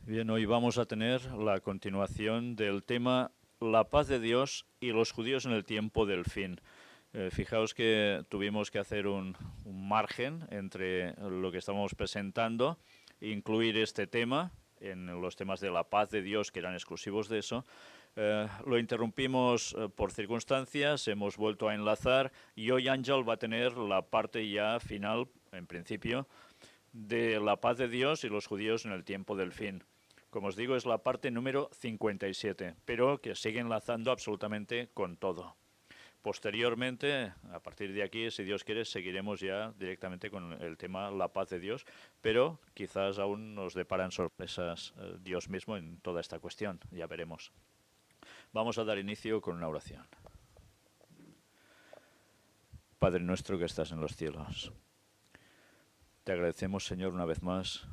Bien, hoy vamos a tener la continuación del tema la paz de Dios y los judíos en el tiempo del fin. Fijaos que tuvimos que hacer un margen entre lo que estábamos presentando, incluir este tema en los temas de la paz de Dios que eran exclusivos de eso. Lo interrumpimos por circunstancias, hemos vuelto a enlazar y hoy Ángel va a tener la parte ya final, en principio, de la paz de Dios y los judíos en el tiempo del fin. Como os digo, es la parte número 57, pero que sigue enlazando absolutamente con todo. Posteriormente, a partir de aquí, si Dios quiere, seguiremos ya directamente con el tema la paz de Dios, pero quizás aún nos deparan sorpresas Dios mismo en toda esta cuestión, ya veremos. Vamos a dar inicio con una oración. Padre nuestro que estás en los cielos, te agradecemos, Señor, una vez más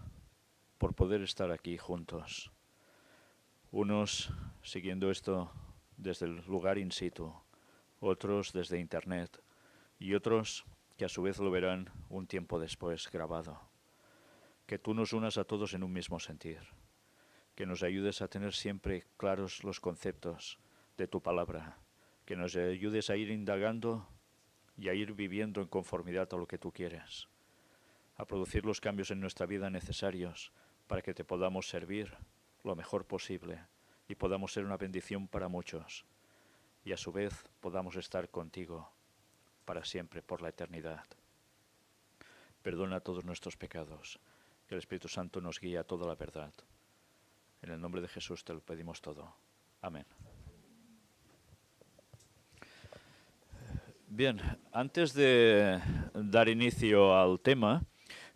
por poder estar aquí juntos, unos siguiendo esto desde el lugar in situ, otros desde internet y otros que a su vez lo verán un tiempo después grabado. Que tú nos unas a todos en un mismo sentir, que nos ayudes a tener siempre claros los conceptos de tu palabra, que nos ayudes a ir indagando y a ir viviendo en conformidad a lo que tú quieres, a producir los cambios en nuestra vida necesarios para que te podamos servir lo mejor posible y podamos ser una bendición para muchos y a su vez podamos estar contigo para siempre, por la eternidad. Perdona todos nuestros pecados, que el Espíritu Santo nos guíe a toda la verdad. En el nombre de Jesús te lo pedimos todo. Amén. Bien, antes de dar inicio al tema,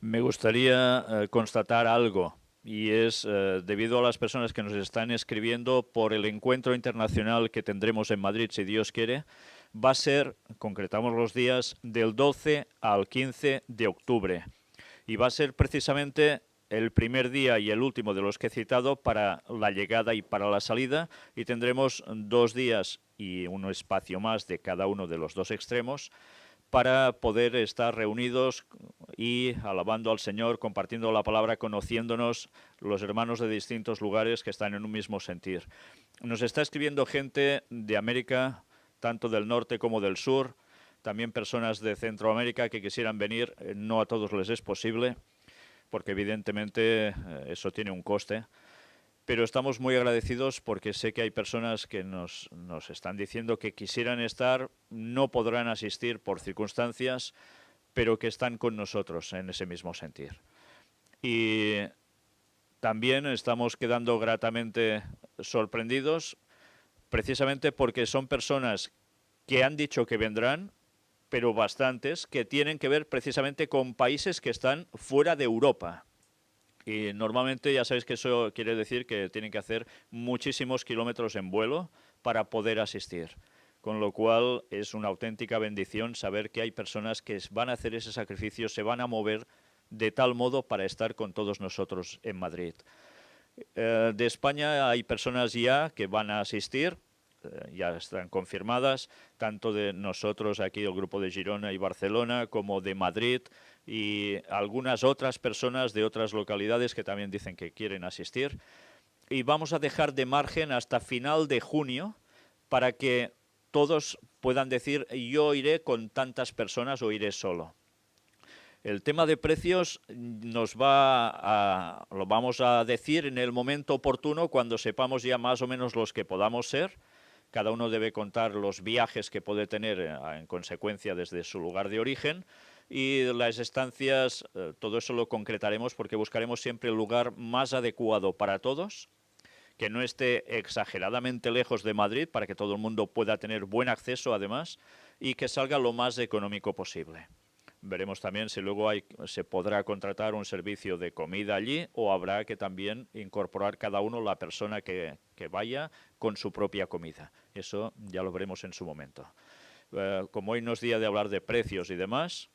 me gustaría constatar algo, y es debido a las personas que nos están escribiendo por el encuentro internacional que tendremos en Madrid, si Dios quiere, va a ser, concretamos los días, del 12 al 15 de octubre, y va a ser precisamente el primer día y el último de los que he citado para la llegada y para la salida, y tendremos 2 días y un espacio más de cada uno de los dos extremos para poder estar reunidos y alabando al Señor, compartiendo la palabra, conociéndonos los hermanos de distintos lugares que están en un mismo sentir. Nos está escribiendo gente de América, tanto del norte como del sur, también personas de Centroamérica que quisieran venir, no a todos les es posible, porque evidentemente eso tiene un coste. Pero estamos muy agradecidos porque sé que hay personas que nos están diciendo que quisieran estar, no podrán asistir por circunstancias, pero que están con nosotros en ese mismo sentir. Y también estamos quedando gratamente sorprendidos, precisamente porque son personas que han dicho que vendrán, pero bastantes, que tienen que ver precisamente con países que están fuera de Europa. Y normalmente ya sabéis que eso quiere decir que tienen que hacer muchísimos kilómetros en vuelo para poder asistir. Con lo cual es una auténtica bendición saber que hay personas que van a hacer ese sacrificio, se van a mover de tal modo para estar con todos nosotros en Madrid. De España hay personas ya que van a asistir, ya están confirmadas, tanto de nosotros aquí, el grupo de Girona y Barcelona, como de Madrid y algunas otras personas de otras localidades que también dicen que quieren asistir. Y vamos a dejar de margen hasta final de junio para que todos puedan decir yo iré con tantas personas o iré solo. El tema de precios lo vamos a decir en el momento oportuno cuando sepamos ya más o menos los que podamos ser. Cada uno debe contar los viajes que puede tener en consecuencia desde su lugar de origen y las estancias, todo eso lo concretaremos porque buscaremos siempre el lugar más adecuado para todos, que no esté exageradamente lejos de Madrid para que todo el mundo pueda tener buen acceso además y que salga lo más económico posible. Veremos también si luego se podrá contratar un servicio de comida allí o habrá que también incorporar cada uno la persona que vaya con su propia comida. Eso ya lo veremos en su momento. Como hoy no es día de hablar de precios y demás,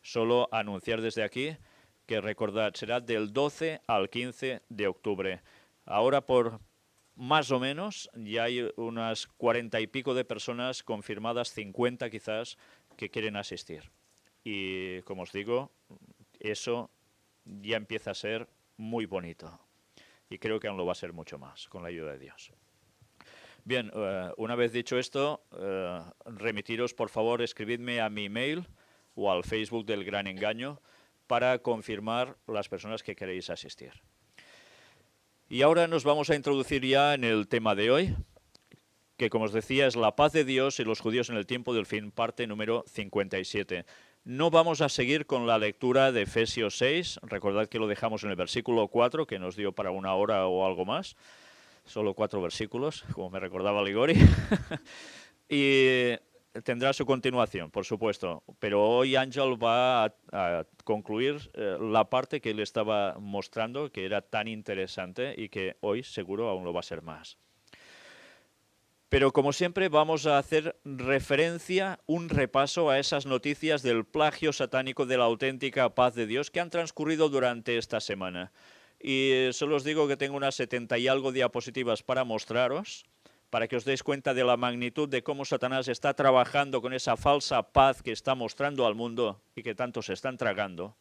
solo anunciar desde aquí que recordad, será del 12 al 15 de octubre. Ahora por más o menos ya hay unas 40 y pico de personas confirmadas, 50 quizás, que quieren asistir. Y como os digo, eso ya empieza a ser muy bonito. y creo que aún lo va a ser mucho más, con la ayuda de Dios. Bien, una vez dicho esto, remitiros, por favor, escribidme a mi email o al Facebook del Gran Engaño para confirmar las personas que queréis asistir. Y ahora nos vamos a introducir ya en el tema de hoy, que como os decía es la paz de Dios y los judíos en el tiempo del fin, parte número 57. No vamos a seguir con la lectura de Efesios 6, recordad que lo dejamos en el versículo 4, que nos dio para una hora o algo más, solo 4 versículos, como me recordaba Ligori, y tendrá su continuación, por supuesto, pero hoy Ángel va a concluir la parte que él estaba mostrando, que era tan interesante y que hoy seguro aún lo va a ser más. Pero como siempre vamos a hacer referencia, un repaso a esas noticias del plagio satánico de la auténtica paz de Dios que han transcurrido durante esta semana. Y solo os digo que tengo unas 70 y algo diapositivas para mostraros, para que os deis cuenta de la magnitud de cómo Satanás está trabajando con esa falsa paz que está mostrando al mundo y que tantos se están tragando.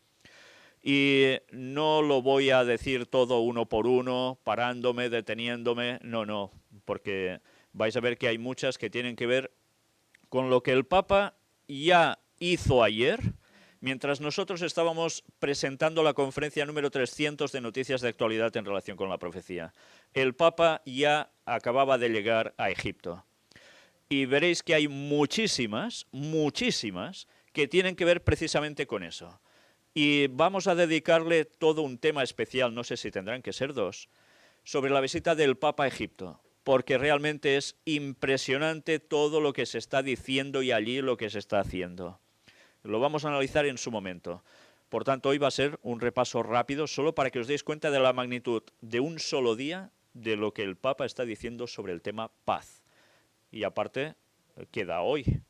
Y no lo voy a decir todo uno por uno, parándome, deteniéndome, no, porque vais a ver que hay muchas que tienen que ver con lo que el Papa ya hizo ayer, mientras nosotros estábamos presentando la conferencia número 300 de noticias de actualidad en relación con la profecía. El Papa ya acababa de llegar a Egipto. Y veréis que hay muchísimas que tienen que ver precisamente con eso. Y vamos a dedicarle todo un tema especial, no sé si tendrán que ser 2, sobre la visita del Papa a Egipto, porque realmente es impresionante todo lo que se está diciendo y allí lo que se está haciendo. Lo vamos a analizar en su momento. Por tanto, hoy va a ser un repaso rápido, solo para que os deis cuenta de la magnitud de un solo día de lo que el Papa está diciendo sobre el tema paz. Y aparte, queda hoy,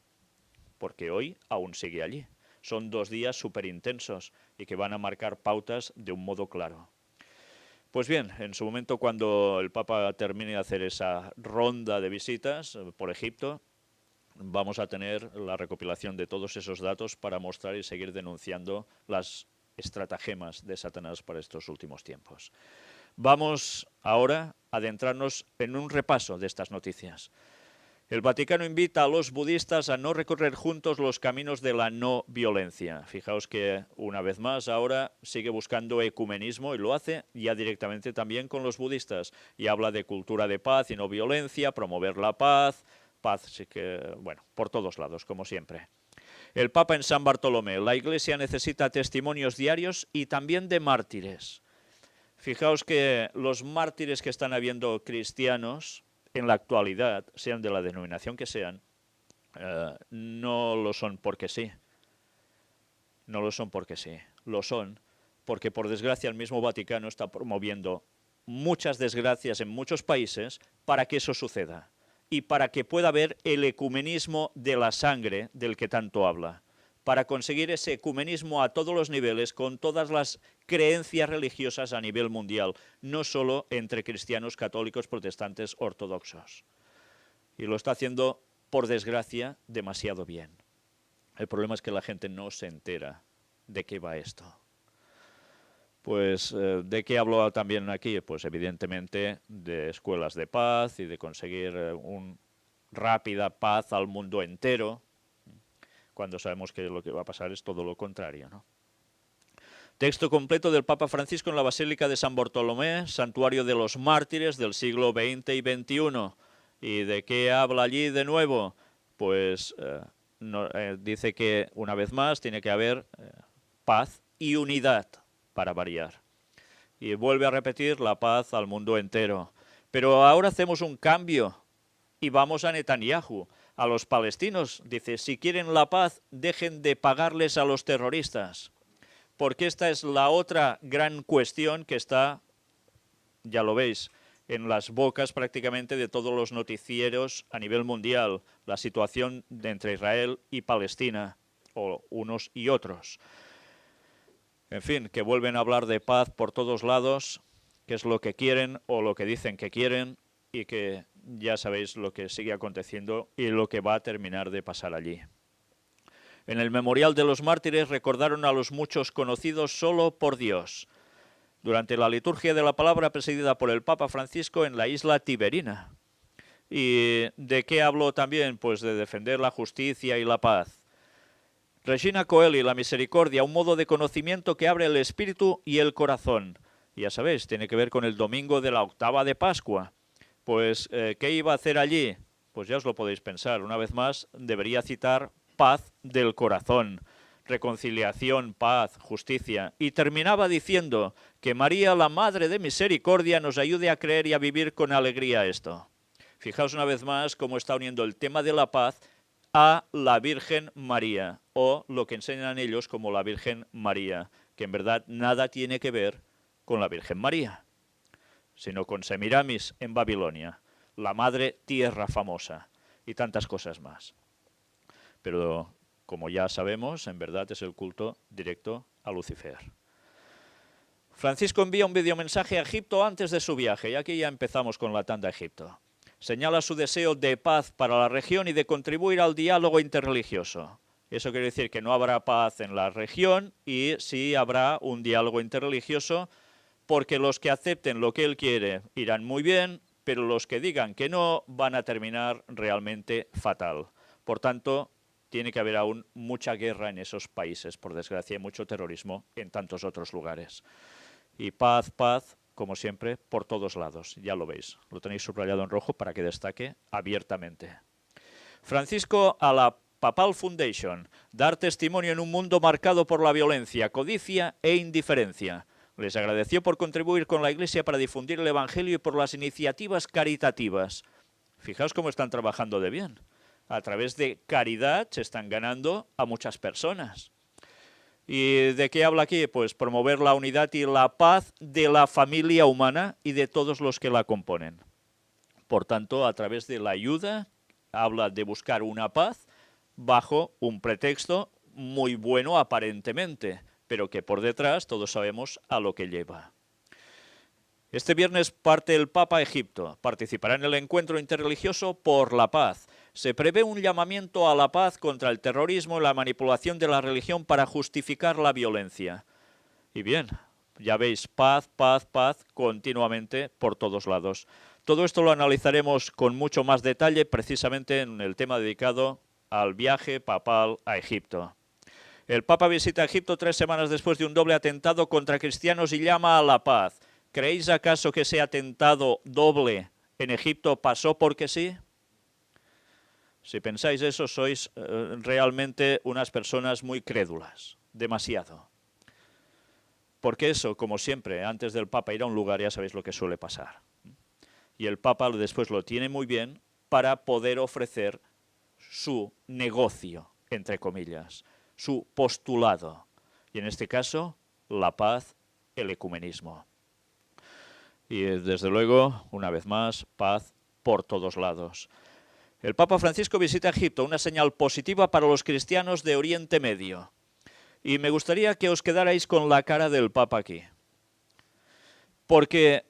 porque hoy aún sigue allí. Son 2 días súper intensos y que van a marcar pautas de un modo claro. Pues bien, en su momento cuando el Papa termine de hacer esa ronda de visitas por Egipto, vamos a tener la recopilación de todos esos datos para mostrar y seguir denunciando las estratagemas de Satanás para estos últimos tiempos. Vamos ahora a adentrarnos en un repaso de estas noticias. El Vaticano invita a los budistas a no recorrer juntos los caminos de la no violencia. Fijaos que, una vez más, ahora sigue buscando ecumenismo y lo hace ya directamente también con los budistas. Y habla de cultura de paz y no violencia, promover la paz, sí que, bueno, por todos lados, como siempre. El Papa en San Bartolomé. La Iglesia necesita testimonios diarios y también de mártires. Fijaos que los mártires que están habiendo cristianos en la actualidad, sean de la denominación que sean, no lo son porque sí. No lo son porque sí. Lo son porque, por desgracia, el mismo Vaticano está promoviendo muchas desgracias en muchos países para que eso suceda y para que pueda haber el ecumenismo de la sangre del que tanto habla, para conseguir ese ecumenismo a todos los niveles, con todas las creencias religiosas a nivel mundial, no solo entre cristianos, católicos, protestantes, ortodoxos. Y lo está haciendo, por desgracia, demasiado bien. El problema es que la gente no se entera de qué va esto. Pues, ¿de qué hablo también aquí? Pues evidentemente de escuelas de paz y de conseguir una rápida paz al mundo entero, cuando sabemos que lo que va a pasar es todo lo contrario, ¿no? Texto completo del Papa Francisco en la Basílica de San Bartolomé, santuario de los mártires del siglo XX y XXI. ¿Y de qué habla allí de nuevo? Pues dice que, una vez más, tiene que haber paz y unidad, para variar. Y vuelve a repetir la paz al mundo entero. Pero ahora hacemos un cambio y vamos a Netanyahu. A los palestinos, dice, si quieren la paz, dejen de pagarles a los terroristas. Porque esta es la otra gran cuestión que está, ya lo veis, en las bocas prácticamente de todos los noticieros a nivel mundial. La situación entre Israel y Palestina, o unos y otros. En fin, que vuelven a hablar de paz por todos lados, que es lo que quieren o lo que dicen que quieren, y que ya sabéis lo que sigue aconteciendo y lo que va a terminar de pasar allí. En el Memorial de los Mártires recordaron a los muchos conocidos solo por Dios. durante la liturgia de la palabra presidida por el Papa Francisco en la isla Tiberina. ¿Y de qué habló también? Pues de defender la justicia y la paz. Regina Coeli, la misericordia, un modo de conocimiento que abre el espíritu y el corazón. Ya sabéis, tiene que ver con el domingo de la octava de Pascua. Pues, ¿qué iba a hacer allí? Pues ya os lo podéis pensar. Una vez más, debería citar paz del corazón, reconciliación, paz, justicia. Y terminaba diciendo que María, la Madre de Misericordia, nos ayude a creer y a vivir con alegría esto. Fijaos una vez más cómo está uniendo el tema de la paz a la Virgen María, o lo que enseñan ellos como la Virgen María, que en verdad nada tiene que ver con la Virgen María, sino con Semiramis en Babilonia, la madre tierra famosa, y tantas cosas más. Pero, como ya sabemos, en verdad es el culto directo a Lucifer. Francisco envía un videomensaje a Egipto antes de su viaje, y aquí ya empezamos con la tanda a Egipto. Señala su deseo de paz para la región y de contribuir al diálogo interreligioso. Eso quiere decir que no habrá paz en la región y sí habrá un diálogo interreligioso, porque los que acepten lo que él quiere irán muy bien, pero los que digan que no van a terminar realmente fatal. Por tanto, tiene que haber aún mucha guerra en esos países, por desgracia, y mucho terrorismo en tantos otros lugares. Y paz, paz, como siempre, por todos lados. Ya lo veis, lo tenéis subrayado en rojo para que destaque abiertamente. Francisco a la Papal Foundation, dar testimonio en un mundo marcado por la violencia, codicia e indiferencia. Les agradeció por contribuir con la Iglesia para difundir el Evangelio y por las iniciativas caritativas. Fijaos cómo están trabajando de bien. A través de caridad se están ganando a muchas personas. ¿Y de qué habla aquí? Pues promover la unidad y la paz de la familia humana y de todos los que la componen. Por tanto, a través de la ayuda, habla de buscar una paz bajo un pretexto muy bueno aparentemente, pero que por detrás todos sabemos a lo que lleva. Este viernes parte el Papa a Egipto. Participará en el encuentro interreligioso por la paz. Se prevé un llamamiento a la paz contra el terrorismo y la manipulación de la religión para justificar la violencia. Y bien, ya veis, paz, paz, paz, continuamente por todos lados. Todo esto lo analizaremos con mucho más detalle precisamente en el tema dedicado al viaje papal a Egipto. El Papa visita Egipto 3 semanas después de un doble atentado contra cristianos y llama a la paz. ¿Creéis acaso que ese atentado doble en Egipto pasó porque sí? Si pensáis eso, sois realmente unas personas muy crédulas, demasiado. Porque eso, como siempre, antes del Papa ir a un lugar, ya sabéis lo que suele pasar. Y el Papa después lo tiene muy bien para poder ofrecer su negocio, entre comillas, su postulado. Y en este caso, la paz, el ecumenismo. Y desde luego, una vez más, paz por todos lados. El Papa Francisco visita Egipto, una señal positiva para los cristianos de Oriente Medio. Y me gustaría que os quedarais con la cara del Papa aquí. Porque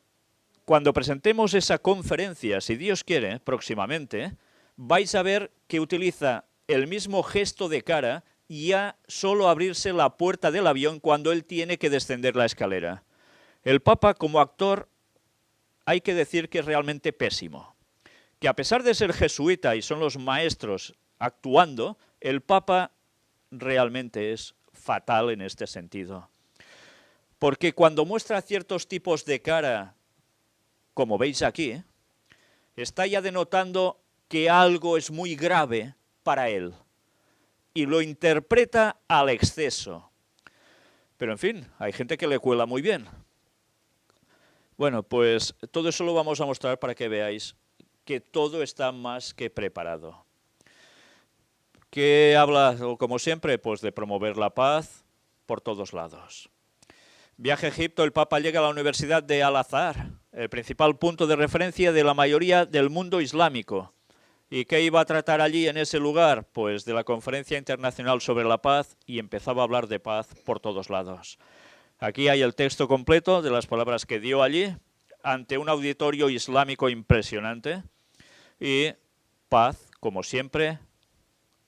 cuando presentemos esa conferencia, si Dios quiere, próximamente, vais a ver que utiliza el mismo gesto de cara y a solo abrirse la puerta del avión cuando él tiene que descender la escalera. El Papa, como actor, hay que decir que es realmente pésimo. Que a pesar de ser jesuita y son los maestros actuando, el Papa realmente es fatal en este sentido. Porque cuando muestra ciertos tipos de cara, como veis aquí, está ya denotando que algo es muy grave para él. Y lo interpreta al exceso. Pero en fin, hay gente que le cuela muy bien. Bueno, pues todo eso lo vamos a mostrar para que veáis que todo está más que preparado. ¿Qué habla, como siempre? Pues de promover la paz por todos lados. Viaje a Egipto, el Papa llega a la Universidad de Al-Azhar, el principal punto de referencia de la mayoría del mundo islámico. ¿Y qué iba a tratar allí en ese lugar? Pues de la Conferencia Internacional sobre la Paz, y empezaba a hablar de paz por todos lados. Aquí hay el texto completo de las palabras que dio allí, ante un auditorio islámico impresionante, y paz, como siempre,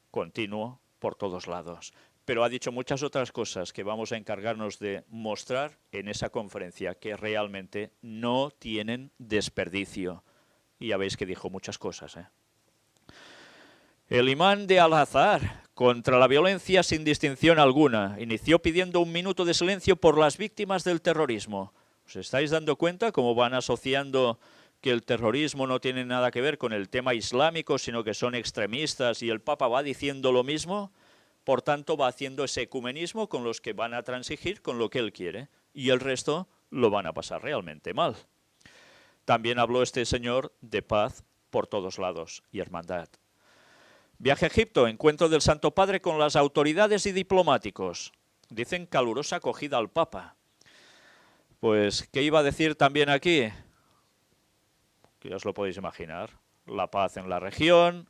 continuo por todos lados. pero ha dicho muchas otras cosas que vamos a encargarnos de mostrar en esa conferencia, que realmente no tienen desperdicio. Y ya veis que dijo muchas cosas, ¿eh? El imán de Al-Azhar, contra la violencia sin distinción alguna, inició pidiendo 1 minuto de silencio por las víctimas del terrorismo. ¿Os estáis dando cuenta cómo van asociando que el terrorismo no tiene nada que ver con el tema islámico, sino que son extremistas, y el Papa va diciendo lo mismo? Por tanto, va haciendo ese ecumenismo con los que van a transigir con lo que él quiere, y el resto lo van a pasar realmente mal. También habló este señor de paz por todos lados y hermandad. Viaje a Egipto, encuentro del Santo Padre con las autoridades y diplomáticos. Dicen calurosa acogida al Papa. Pues, ¿qué iba a decir también aquí? Que ya os lo podéis imaginar. La paz en la región,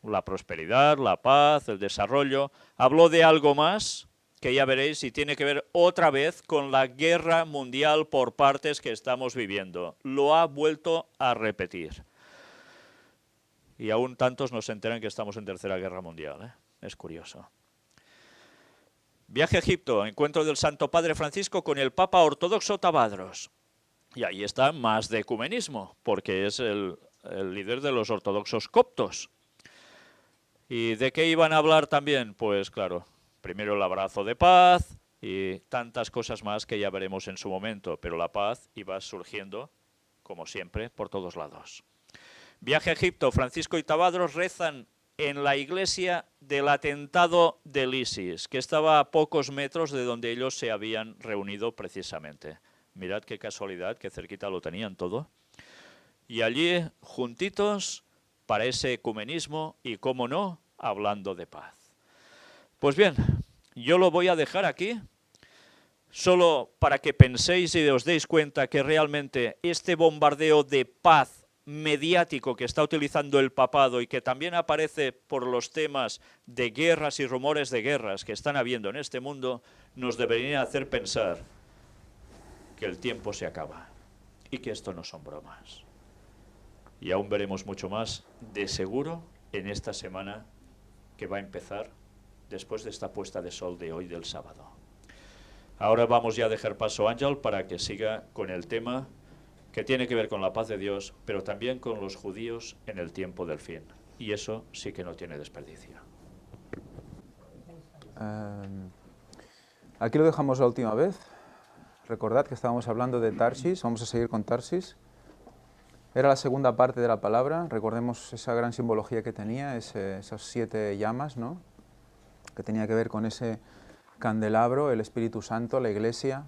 la prosperidad, la paz, el desarrollo. Habló de algo más que ya veréis y tiene que ver otra vez con la guerra mundial por partes que estamos viviendo. Lo ha vuelto a repetir. Y aún tantos nos enteran que estamos en Tercera Guerra Mundial, ¿eh? Es curioso. Viaje a Egipto, encuentro del Santo Padre Francisco con el Papa Ortodoxo Tabadros. Y ahí está más de ecumenismo, porque es el líder de los ortodoxos coptos. ¿Y de qué iban a hablar también? Pues claro, primero el abrazo de paz y tantas cosas más que ya veremos en su momento, pero la paz iba surgiendo, como siempre, por todos lados. Viaje a Egipto, Francisco y Tabadros rezan en la iglesia del atentado del ISIS, que estaba a pocos metros de donde ellos se habían reunido precisamente. Mirad qué casualidad, qué cerquita lo tenían todo. Y allí, juntitos, para ese ecumenismo y, cómo no, hablando de paz. Pues bien, yo lo voy a dejar aquí, solo para que penséis y os deis cuenta que realmente este bombardeo de paz mediático que está utilizando el papado y que también aparece por los temas de guerras y rumores de guerras que están habiendo en este mundo, nos debería hacer pensar que el tiempo se acaba y que esto no son bromas. Y aún veremos mucho más, de seguro, en esta semana que va a empezar después de esta puesta de sol de hoy del sábado. Ahora vamos ya a dejar paso a Ángel para que siga con el tema que tiene que ver con la paz de Dios, pero también con los judíos en el tiempo del fin. Y eso sí que no tiene desperdicio. Aquí lo dejamos la última vez. Recordad que estábamos hablando de Tarsis, vamos a seguir con Tarsis. Era la segunda parte de la palabra, recordemos esa gran simbología que tenía, esas 7 llamas, ¿no? Que tenía que ver con ese candelabro, el Espíritu Santo, la Iglesia,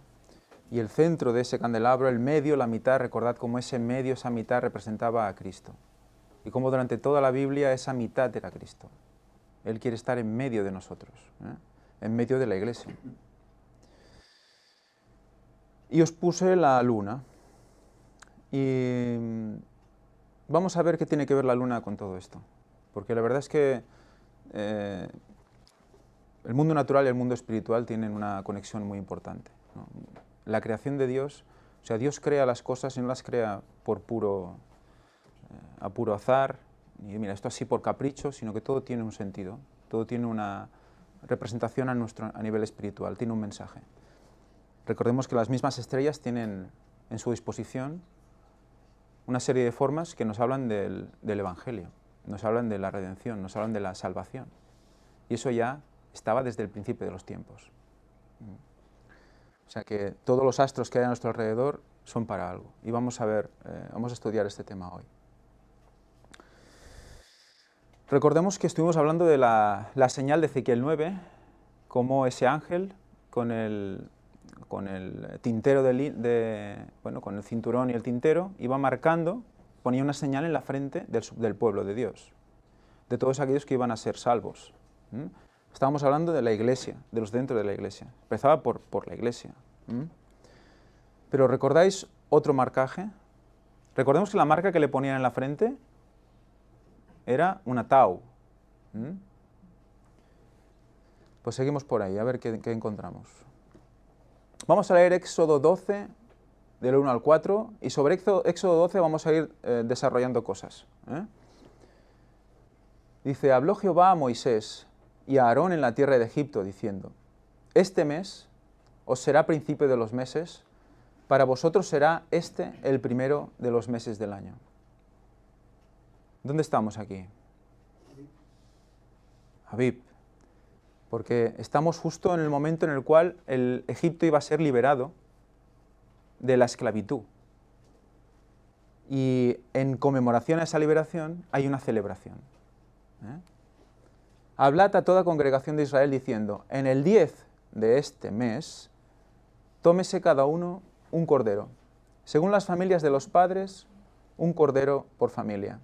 y el centro de ese candelabro, el medio, la mitad, recordad cómo ese medio, esa mitad representaba a Cristo. Y cómo durante toda la Biblia esa mitad era Cristo. Él quiere estar en medio de nosotros, en medio de la Iglesia. Y os puse la luna. Y vamos a ver qué tiene que ver la luna con todo esto. Porque la verdad es que el mundo natural y el mundo espiritual tienen una conexión muy importante, ¿no? La creación de Dios, o sea, Dios crea las cosas y no las crea por a puro azar, y mira, esto así por capricho, sino que todo tiene un sentido, todo tiene una representación a nivel espiritual, tiene un mensaje. Recordemos que las mismas estrellas tienen en su disposición una serie de formas que nos hablan del Evangelio, nos hablan de la redención, nos hablan de la salvación. Y eso ya estaba desde el principio de los tiempos. O sea que todos los astros que hay a nuestro alrededor son para algo. Y vamos a ver, vamos a estudiar este tema hoy. Recordemos que estuvimos hablando de la señal de Ezequiel 9, como ese ángel con el tintero con el cinturón y el tintero, iba marcando, ponía una señal en la frente del pueblo de Dios, de todos aquellos que iban a ser salvos. Estábamos hablando de la iglesia, de los dentro de la iglesia. Empezaba por la iglesia. Pero ¿recordáis otro marcaje? Recordemos que la marca que le ponían en la frente era una tau. Pues seguimos por ahí, a ver qué encontramos. Vamos a leer Éxodo 12, del 1 al 4, y sobre Éxodo 12 vamos a ir desarrollando cosas. Dice, habló Jehová a Moisés, y a Aarón en la tierra de Egipto, diciendo: este mes os será principio de los meses, para vosotros será este el primero de los meses del año. ¿Dónde estamos aquí? Abib. Porque estamos justo en el momento en el cual el Egipto iba a ser liberado de la esclavitud. Y en conmemoración a esa liberación hay una celebración. Hablad a toda congregación de Israel diciendo: en el 10 de este mes, tómese cada uno un cordero, según las familias de los padres, un cordero por familia.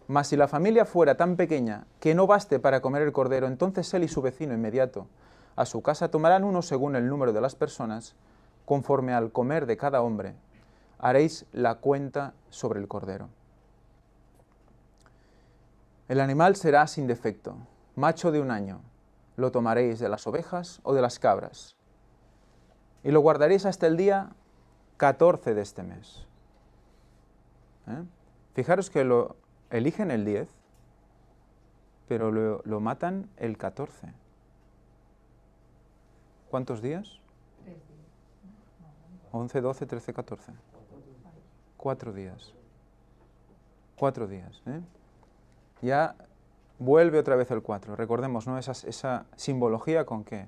Mas si la familia fuera tan pequeña que no baste para comer el cordero, entonces él y su vecino inmediato a su casa tomarán uno según el número de las personas, conforme al comer de cada hombre, haréis la cuenta sobre el cordero. El animal será sin defecto, macho de 1 año, lo tomaréis de las ovejas o de las cabras, y lo guardaréis hasta el día 14 de este mes. Fijaros que lo eligen el 10, pero lo matan el 14. ¿Cuántos días? 11, 12, 13, 14. 4 días. 4 días. Ya vuelve otra vez el 4. Recordemos, ¿no? Esa simbología con qué.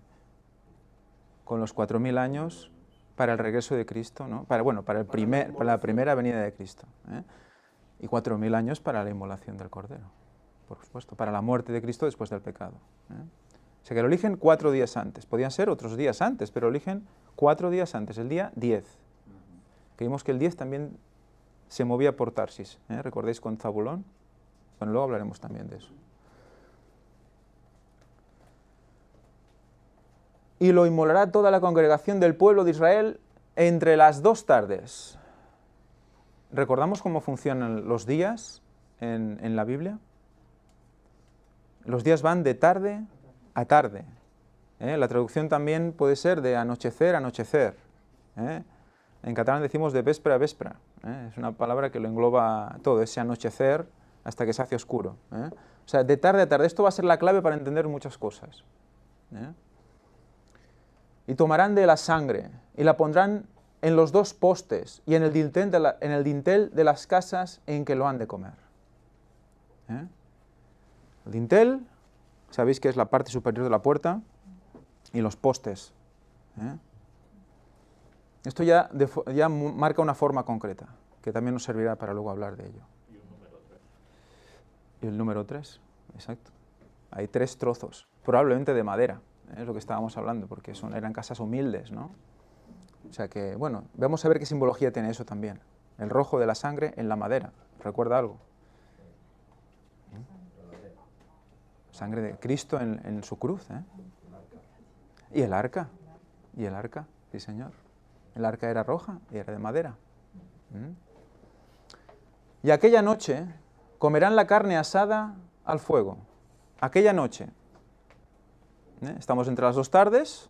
Con los 4000 años para el regreso de Cristo, ¿no? Para la primera venida de Cristo. Y 4000 años para la inmolación del Cordero, por supuesto, para la muerte de Cristo después del pecado. O sea que lo eligen 4 días antes. Podían ser otros días antes, pero lo eligen 4 días antes, el día 10. Que vimos que el 10 también se movía por Tarsis. ¿Recordáis con Zabulón? Bueno, luego hablaremos también de eso. Y lo inmolará toda la congregación del pueblo de Israel entre las 2 tardes. ¿Recordamos cómo funcionan los días en la Biblia? Los días van de tarde a tarde. La traducción también puede ser de anochecer a anochecer. En catalán decimos de véspera a véspera. Es una palabra que lo engloba todo, ese anochecer hasta que se hace oscuro. O sea, de tarde a tarde. Esto va a ser la clave para entender muchas cosas. Y tomarán de la sangre y la pondrán en los 2 postes y en el dintel de las casas en que lo han de comer. El dintel, sabéis que es la parte superior de la puerta, y los postes. Esto ya marca una forma concreta, que también nos servirá para luego hablar de ello. Y el número 3, exacto. Hay 3 trozos, probablemente de madera, es lo que estábamos hablando, porque eran casas humildes, ¿no? O sea que, bueno, vamos a ver qué simbología tiene eso también. El rojo de la sangre en la madera. ¿Recuerda algo? Sangre de Cristo en su cruz. Y el arca. Y el arca, sí señor. El arca era roja y era de madera. Y aquella noche comerán la carne asada al fuego. Aquella noche. Estamos entre las 2 tardes.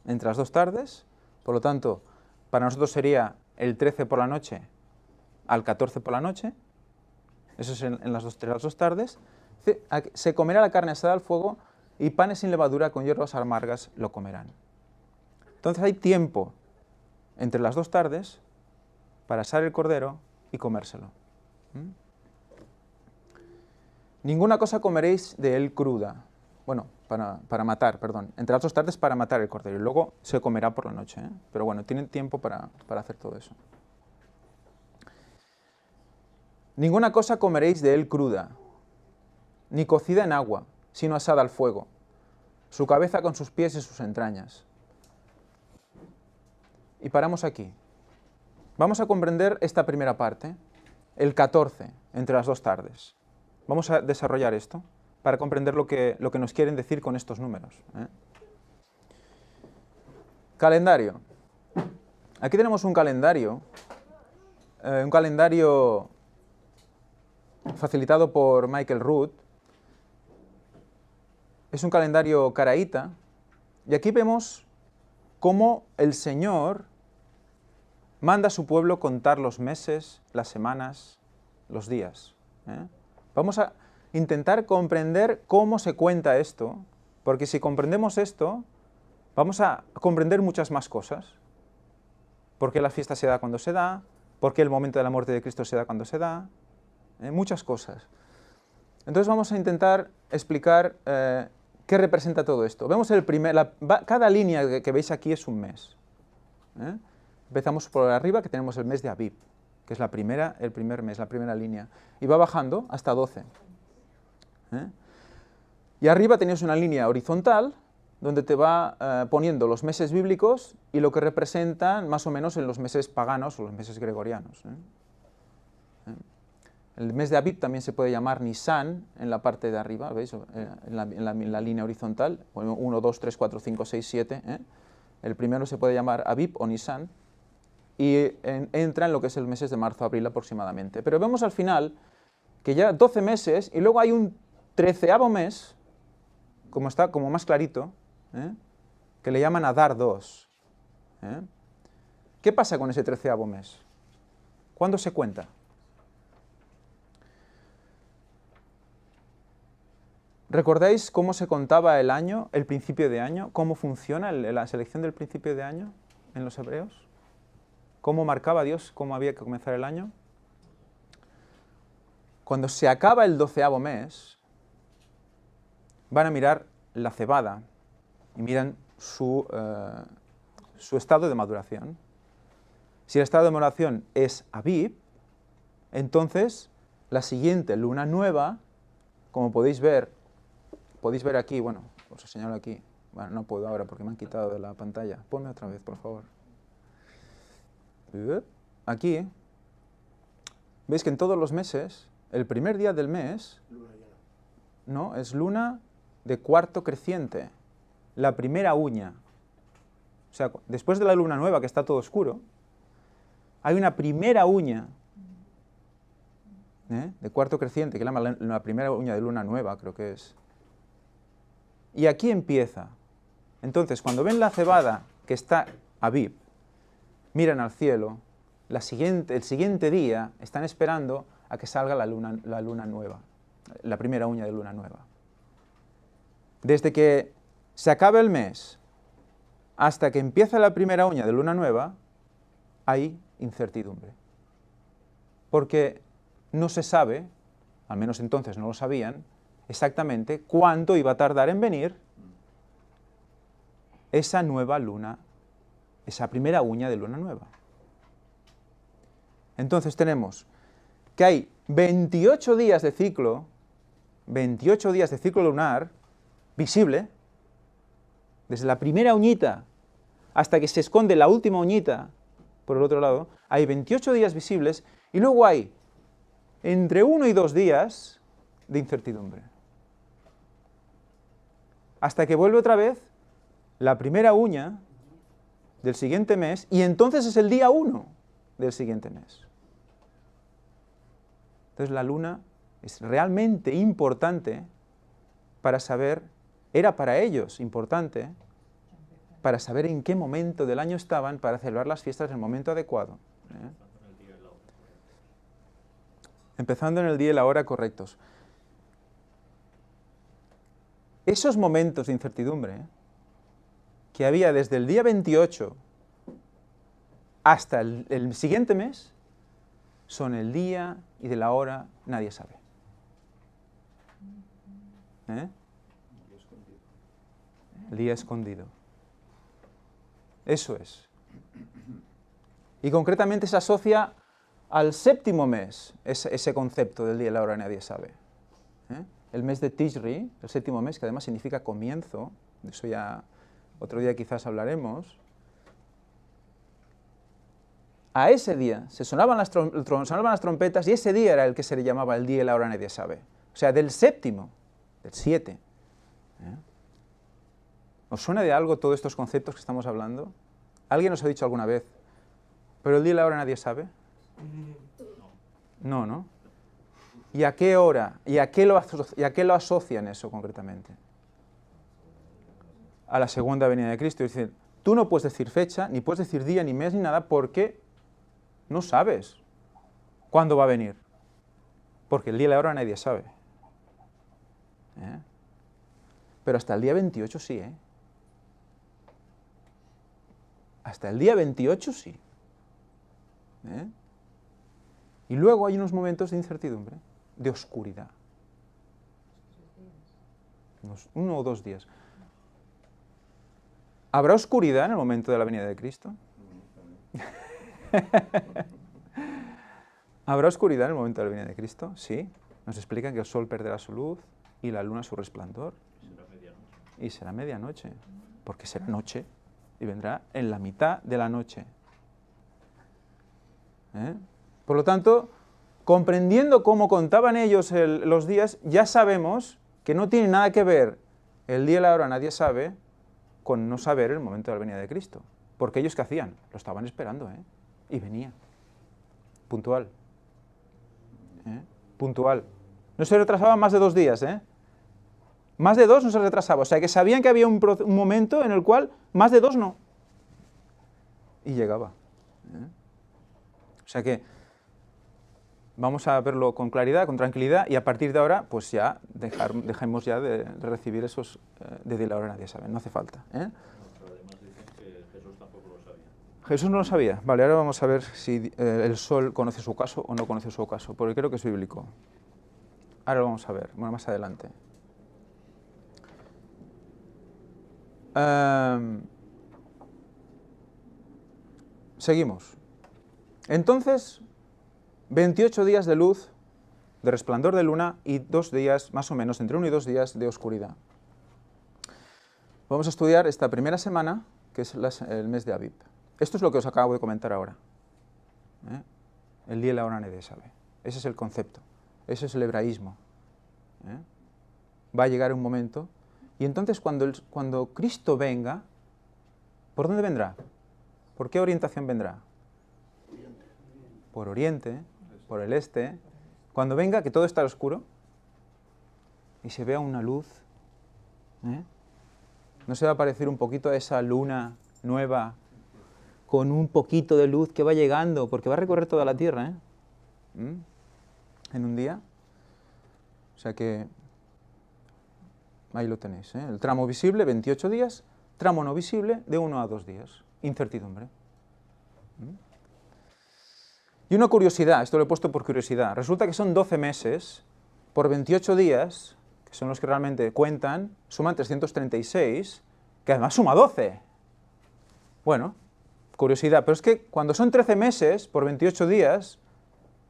Entre las 2 tardes, por lo tanto, para nosotros sería el 13 por la noche al 14 por la noche, eso es en las 2 tardes, se comerá la carne asada al fuego y panes sin levadura con hierbas amargas lo comerán. Entonces hay tiempo entre las 2 tardes para asar el cordero y comérselo. Ninguna cosa comeréis de él cruda. Bueno, para matar, perdón. Entre las 2 tardes para matar el cordero y luego se comerá por la noche. Pero bueno, tienen tiempo para hacer todo eso. Ninguna cosa comeréis de él cruda, ni cocida en agua, sino asada al fuego, su cabeza con sus pies y sus entrañas. Y paramos aquí. Vamos a comprender esta primera parte, el 14, entre las 2 tardes. Vamos a desarrollar esto para comprender lo que nos quieren decir con estos números. Calendario. Aquí tenemos un calendario facilitado por Michael Rood. Es un calendario caraíta, y aquí vemos cómo el Señor manda a su pueblo contar los meses, las semanas, los días. intentar comprender cómo se cuenta esto, porque si comprendemos esto, vamos a comprender muchas más cosas. ¿Por qué la fiesta se da cuando se da? ¿Por qué el momento de la muerte de Cristo se da cuando se da? Muchas cosas. Entonces vamos a intentar explicar qué representa todo esto. Vemos cada línea que veis aquí es un mes. Empezamos por arriba, que tenemos el mes de Abib, que es el primer mes, la primera línea. Y va bajando hasta 12. Y arriba tenéis una línea horizontal, donde te va poniendo los meses bíblicos y lo que representan más o menos en los meses paganos o los meses gregorianos. El mes de Abib también se puede llamar Nisan en la parte de arriba, ¿veis? En la línea horizontal, 1, 2, 3, 4, 5, 6, 7. El primero se puede llamar Abib o Nisan y entra en lo que es el mes de marzo, abril aproximadamente. Pero vemos al final que ya 12 meses y luego hay un 13º mes, como más clarito, que le llaman Adar 2. ¿Qué pasa con ese 13º mes? ¿Cuándo se cuenta? ¿Recordáis cómo se contaba el año, el principio de año? ¿Cómo funciona la selección del principio de año en los hebreos? ¿Cómo marcaba Dios cómo había que comenzar el año? Cuando se acaba el 12º mes, van a mirar la cebada y miran su estado de maduración. Si el estado de maduración es Abib, entonces la siguiente luna nueva, como podéis ver aquí, bueno, os lo señalo aquí, bueno, no puedo ahora porque me han quitado de la pantalla, ponme otra vez, por favor. Aquí, veis que en todos los meses, el primer día del mes, no, es luna de cuarto creciente, la primera uña. O sea, después de la luna nueva, que está todo oscuro, hay una primera uña de cuarto creciente, que la llaman la primera uña de luna nueva, creo que es. Y aquí empieza. Entonces, cuando ven la cebada que está Abib, miran al cielo, el siguiente día están esperando a que salga la luna nueva, la primera uña de luna nueva. Desde que se acaba el mes hasta que empieza la primera uña de luna nueva, hay incertidumbre. Porque no se sabe, al menos entonces no lo sabían, exactamente cuánto iba a tardar en venir esa nueva luna, esa primera uña de luna nueva. Entonces tenemos que hay 28 días de ciclo lunar visible, desde la primera uñita hasta que se esconde la última uñita por el otro lado, hay 28 días visibles y luego hay entre 1 y 2 días de incertidumbre. Hasta que vuelve otra vez la primera uña del siguiente mes y entonces es el día 1 del siguiente mes. Entonces la luna es realmente importante para saber, era para ellos importante, para saber en qué momento del año estaban para celebrar las fiestas en el momento adecuado. Empezando en el día y la hora correctos. Esos momentos de incertidumbre que había desde el día 28 hasta el siguiente mes, son el día y de la hora, nadie sabe. El día escondido. Eso es. Y concretamente se asocia al séptimo mes, ese concepto del día y la hora nadie sabe. El mes de Tishri, el séptimo mes, que además significa comienzo, de eso ya otro día quizás hablaremos. A ese día se sonaban las trompetas y ese día era el que se le llamaba el día y la hora nadie sabe. O sea, del séptimo, del 7. ¿Os suena de algo todos estos conceptos que estamos hablando? ¿Alguien os ha dicho alguna vez, pero el día y la hora nadie sabe? No, ¿no? ¿Y a qué hora? ¿Y a qué lo asocian eso concretamente? A la segunda venida de Cristo. Es decir, tú no puedes decir fecha, ni puedes decir día, ni mes, ni nada, porque no sabes cuándo va a venir. Porque el día y la hora nadie sabe. ¿eh? Pero hasta el día 28 sí, ¿eh? Hasta el día 28 sí. ¿Eh? Y luego hay unos momentos de incertidumbre, de oscuridad. 1 o 2 días. ¿Habrá oscuridad en el momento de la venida de Cristo? ¿Habrá oscuridad en el momento de la venida de Cristo? Sí. Nos explican que el sol perderá su luz y la luna su resplandor. Y será medianoche. Porque será noche y vendrá en la mitad de la noche. ¿Eh? Por lo tanto, comprendiendo cómo contaban ellos los días, ya sabemos que no tiene nada que ver el día y la hora, nadie sabe, con no saber el momento de la venida de Cristo. Porque ellos, ¿qué hacían? Lo estaban esperando, ¿eh? Y venía. Puntual. ¿Eh? Puntual. No se retrasaba más de 2 días, ¿eh? Más de 2 no se retrasaba. O sea, que sabían que había un momento en el cual más de 2 no. Y llegaba. ¿Eh? O sea que vamos a verlo con claridad, con tranquilidad, y a partir de ahora, pues ya dejemos ya de recibir esos de la hora nadie sabe, no hace falta. ¿Eh? Pero además dicen que Jesús tampoco lo sabía. Jesús no lo sabía. Vale, ahora vamos a ver si el sol conoce su caso o no conoce su caso, porque creo que es bíblico. Ahora lo vamos a ver, bueno, más adelante. Seguimos. Entonces, 28 días de luz, de resplandor de luna, y 2 días, más o menos, entre 1 y 2 días de oscuridad. Vamos a estudiar esta primera semana, que es el mes de Abib. Esto es lo que os acabo de comentar ahora. ¿Eh? El día y la hora nadie sabe. Ese es el concepto. Ese es el hebraísmo. ¿Eh? Va a llegar un momento, y entonces cuando Cristo venga, ¿por dónde vendrá? ¿Por qué orientación vendrá? Por oriente, por el este. Cuando venga, que todo está oscuro, y se vea una luz, ¿eh? ¿No se va a parecer un poquito a esa luna nueva, con un poquito de luz que va llegando, porque va a recorrer toda la tierra, en un día? O sea que ahí lo tenéis, ¿eh? El tramo visible, 28 días, tramo no visible, de 1 a 2 días. Incertidumbre. Y una curiosidad, esto lo he puesto por curiosidad, resulta que son 12 meses por 28 días, que son los que realmente cuentan, suman 336, que además suma 12. Bueno, curiosidad, pero es que cuando son 13 meses por 28 días,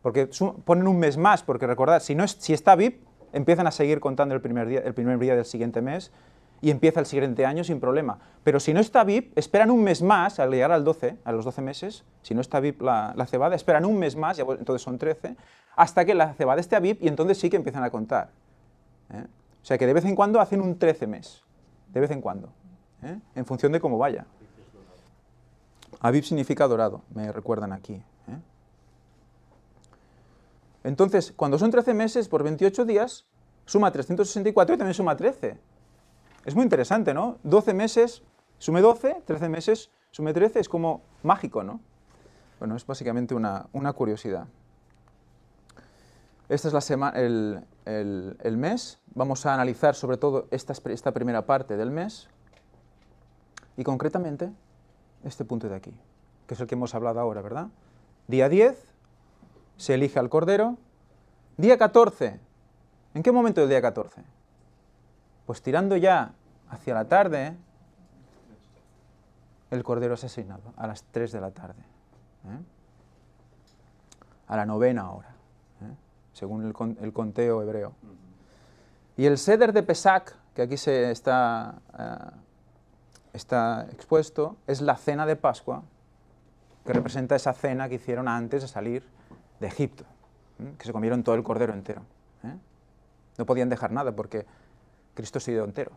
porque ponen un mes más, porque recordad, si está Abib, empiezan a seguir contando el primer día del siguiente mes, y empieza el siguiente año sin problema. Pero si no está Abib, esperan un mes más al llegar a los 12 meses, si no está Abib la cebada, esperan un mes más, entonces son 13, hasta que la cebada esté Abib, y entonces sí que empiezan a contar. O sea que de vez en cuando hacen un 13 mes, de vez en cuando, en función de cómo vaya. Abib significa dorado, me recuerdan aquí. Entonces, cuando son 13 meses por 28 días, suma 364 y también suma 13. Es muy interesante, ¿no? 12 meses, sume 12, 13 meses, sume 13, es como mágico, ¿no? Bueno, es básicamente una curiosidad. Esta es la semana, el mes. Vamos a analizar sobre todo esta primera parte del mes y concretamente este punto de aquí, que es el que hemos hablado ahora, ¿verdad? Día 10, se elige al Cordero. Día 14, ¿en qué momento del día 14? Pues tirando ya hacia la tarde, el Cordero es asesinado a las 3 de la tarde, a la 9ª hora, según el conteo hebreo. Y el Seder de Pesach, que aquí está expuesto, es la cena de Pascua, que representa esa cena que hicieron antes de salir de Egipto, que se comieron todo el cordero entero. No podían dejar nada porque Cristo se dio entero,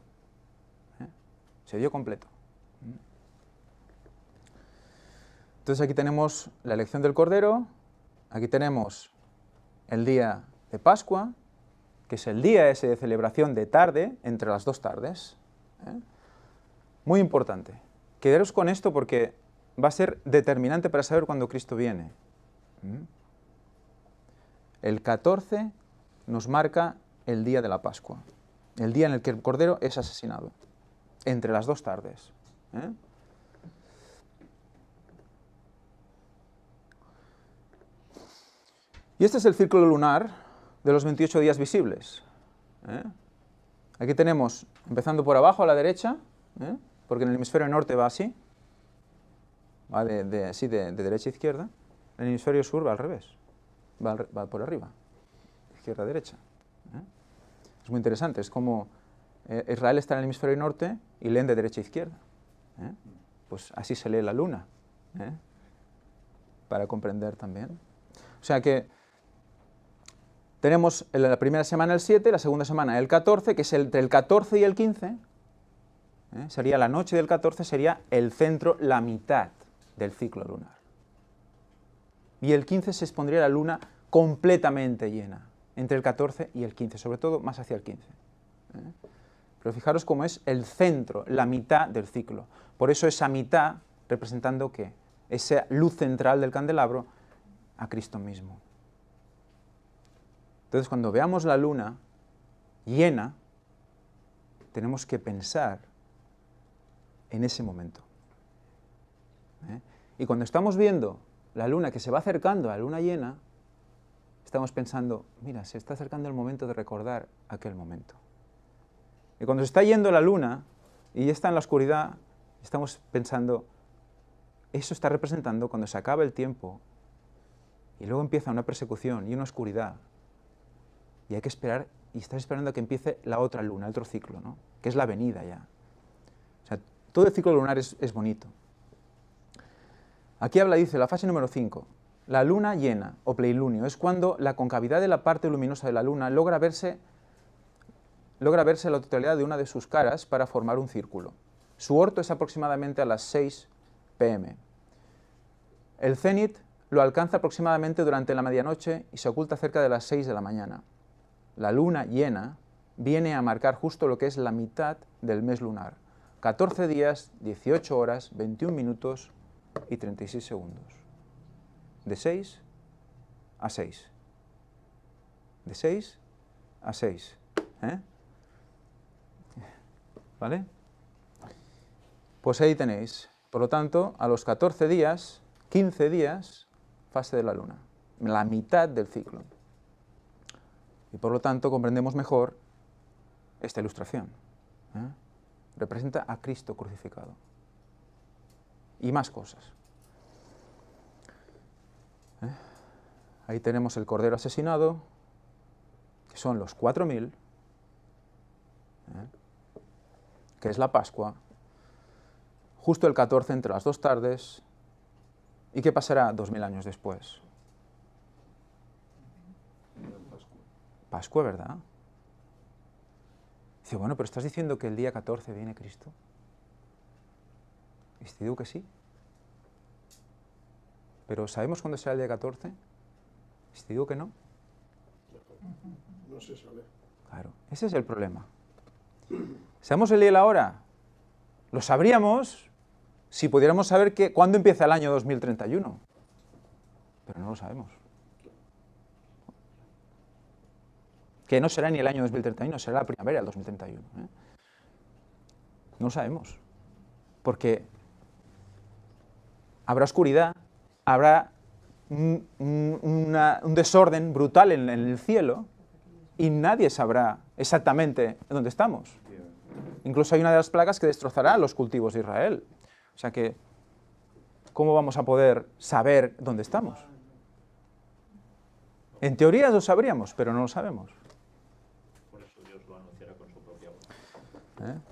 se dio completo. Entonces aquí tenemos la elección del cordero, aquí tenemos el día de Pascua, que es el día ese de celebración de tarde, entre las 2 tardes. Muy importante. Quedaros con esto porque va a ser determinante para saber cuándo Cristo viene. El 14 nos marca el día de la Pascua. el día en el que el Cordero es asesinado, entre las 2 tardes. Y este es el círculo lunar de los 28 días visibles. Aquí tenemos, empezando por abajo a la derecha, porque en el hemisferio norte va así, va de derecha a izquierda. En el hemisferio sur va al revés, va por arriba, izquierda a derecha. Es muy interesante, es como Israel está en el hemisferio norte y leen de derecha a izquierda. Pues así se lee la luna, para comprender también. O sea que tenemos la primera semana el 7, la segunda semana el 14, que es entre el 14 y el 15, sería la noche del 14, sería el centro, la mitad del ciclo lunar. Y el 15 se expondría la luna completamente llena, entre el 14 y el 15, sobre todo más hacia el 15. Pero fijaros cómo es el centro, la mitad del ciclo. Por eso esa mitad representando ¿qué? Esa luz central del candelabro, a Cristo mismo. Entonces, cuando veamos la luna llena, tenemos que pensar en ese momento. Y cuando estamos viendo la luna que se va acercando a la luna llena, estamos pensando, mira, se está acercando el momento de recordar aquel momento. Y cuando se está yendo la luna y ya está en la oscuridad, estamos pensando, eso está representando cuando se acaba el tiempo y luego empieza una persecución y una oscuridad. Y hay que esperar, y estar esperando a que empiece la otra luna, el otro ciclo, ¿no? Que es la venida ya. O sea, todo el ciclo lunar es bonito. Aquí dice, la fase número 5. La luna llena, o pleilunio, es cuando la concavidad de la parte luminosa de la luna logra verse la totalidad de una de sus caras para formar un círculo. Su orto es aproximadamente a las 6 p.m. El cenit lo alcanza aproximadamente durante la medianoche y se oculta cerca de las 6 de la mañana. La luna llena viene a marcar justo lo que es la mitad del mes lunar. 14 días, 18 horas, 21 minutos y 36 segundos. De 6 a 6. De 6 a 6. ¿Vale? Pues ahí tenéis. Por lo tanto, a los 14 días, 15 días, fase de la luna. La mitad del ciclo. Y por lo tanto comprendemos mejor esta ilustración. Representa a Cristo crucificado. Y más cosas. Ahí tenemos el Cordero asesinado, que son los 4000, que es la Pascua, justo el 14 entre las 2 tardes. ¿Y qué pasará 2000 años después? Pascua, ¿verdad? Dice, bueno, pero estás diciendo que el día 14 viene Cristo. Y te digo que sí. Pero ¿sabemos cuándo será el día 14? Y te digo que no. No se sabe. Claro, ese es el problema. ¿Sabemos el día y la hora? Lo sabríamos si pudiéramos saber cuándo empieza el año 2031. Pero no lo sabemos. Que no será ni el año 2031, será la primavera del 2031. No lo sabemos. Porque habrá oscuridad, habrá un desorden brutal en el cielo y nadie sabrá exactamente dónde estamos. Incluso hay una de las plagas que destrozará los cultivos de Israel. O sea que, ¿cómo vamos a poder saber dónde estamos? En teoría lo sabríamos, pero no lo sabemos. Por eso Dios lo anunciará con su propia voz.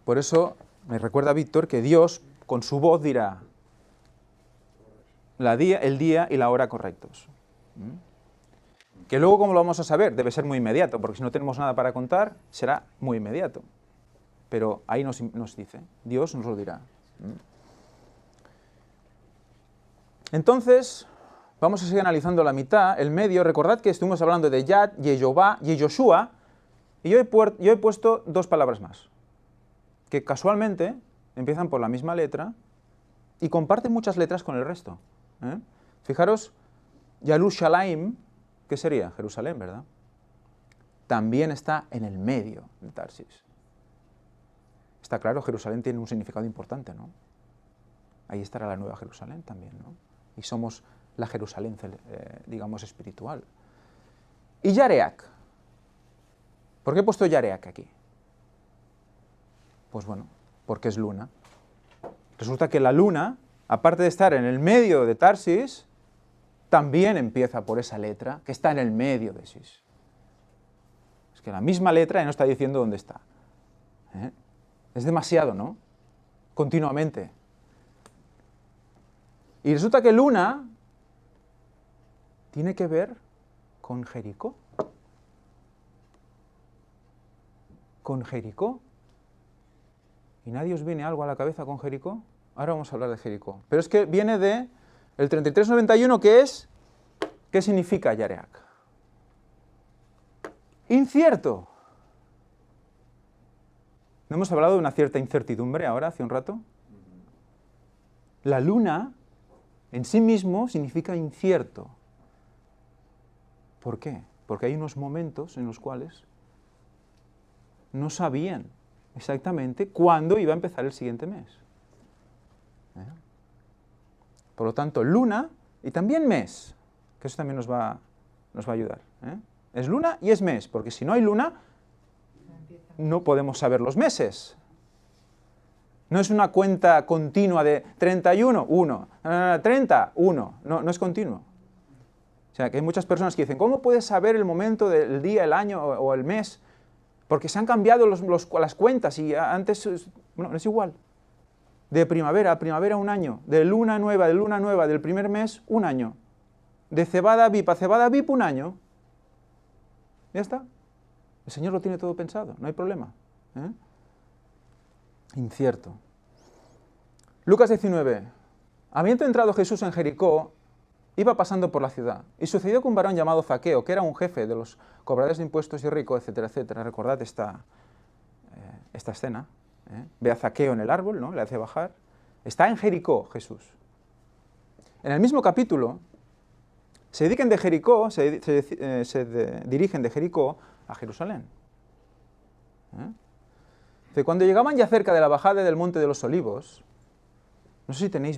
Por eso me recuerda Víctor que Dios con su voz dirá el día y la hora correctos. Que luego, ¿cómo lo vamos a saber? Debe ser muy inmediato, porque si no tenemos nada para contar, será muy inmediato. Pero ahí nos dice, Dios nos lo dirá. Entonces, vamos a seguir analizando la mitad, el medio. Recordad que estuvimos hablando de Yad, Yehová, Yehoshua, y yo he puesto 2 palabras más, que casualmente empiezan por la misma letra y comparten muchas letras con el resto. Fijaros, Yerushalayim, ¿qué sería? Jerusalén, ¿verdad? También está en el medio de Tarsis. Está claro, Jerusalén tiene un significado importante, ¿no? Ahí estará la nueva Jerusalén también, ¿no? Y somos la Jerusalén, digamos, espiritual. ¿Y Yareac? ¿Por qué he puesto Yareac aquí? Pues bueno, porque es luna. Resulta que la luna, aparte de estar en el medio de Tarsis, también empieza por esa letra que está en el medio de Sis. Es que la misma letra no está diciendo dónde está. Es demasiado, ¿no? Continuamente. Y resulta que luna tiene que ver con Jericó. Con Jericó. ¿Y nadie os viene algo a la cabeza con Jericó? Ahora vamos a hablar de Jericó. Pero es que viene de el 3391, que es, ¿qué significa Yareac? Incierto. ¿No hemos hablado de una cierta incertidumbre ahora, hace un rato? La luna en sí mismo significa incierto. ¿Por qué? Porque hay unos momentos en los cuales no sabían exactamente cuándo iba a empezar el siguiente mes. Por lo tanto, luna y también mes, que eso también nos va a ayudar. Es luna y es mes, porque si no hay luna, no podemos saber los meses. No es una cuenta continua de 31, 1, 30, 1. No es continuo. O sea, que hay muchas personas que dicen, ¿cómo puedes saber el momento del día, el año o el mes? Porque se han cambiado las cuentas y antes, bueno, es igual. De primavera a primavera, un año. De luna nueva, del primer mes, un año. De cebada a cebada vip, un año. Ya está. El Señor lo tiene todo pensado, no hay problema. Incierto. Lucas 19. Habiendo entrado Jesús en Jericó, iba pasando por la ciudad, y sucedió que un varón llamado Zaqueo, que era un jefe de los cobradores de impuestos y rico, etcétera, etcétera. Recordad esta escena. Ve a Zaqueo en el árbol, ¿no? Le hace bajar. Está en Jericó Jesús. En el mismo capítulo, se dirigen de Jericó a Jerusalén. Cuando llegaban ya cerca de la bajada del Monte de los Olivos, no sé si tenéis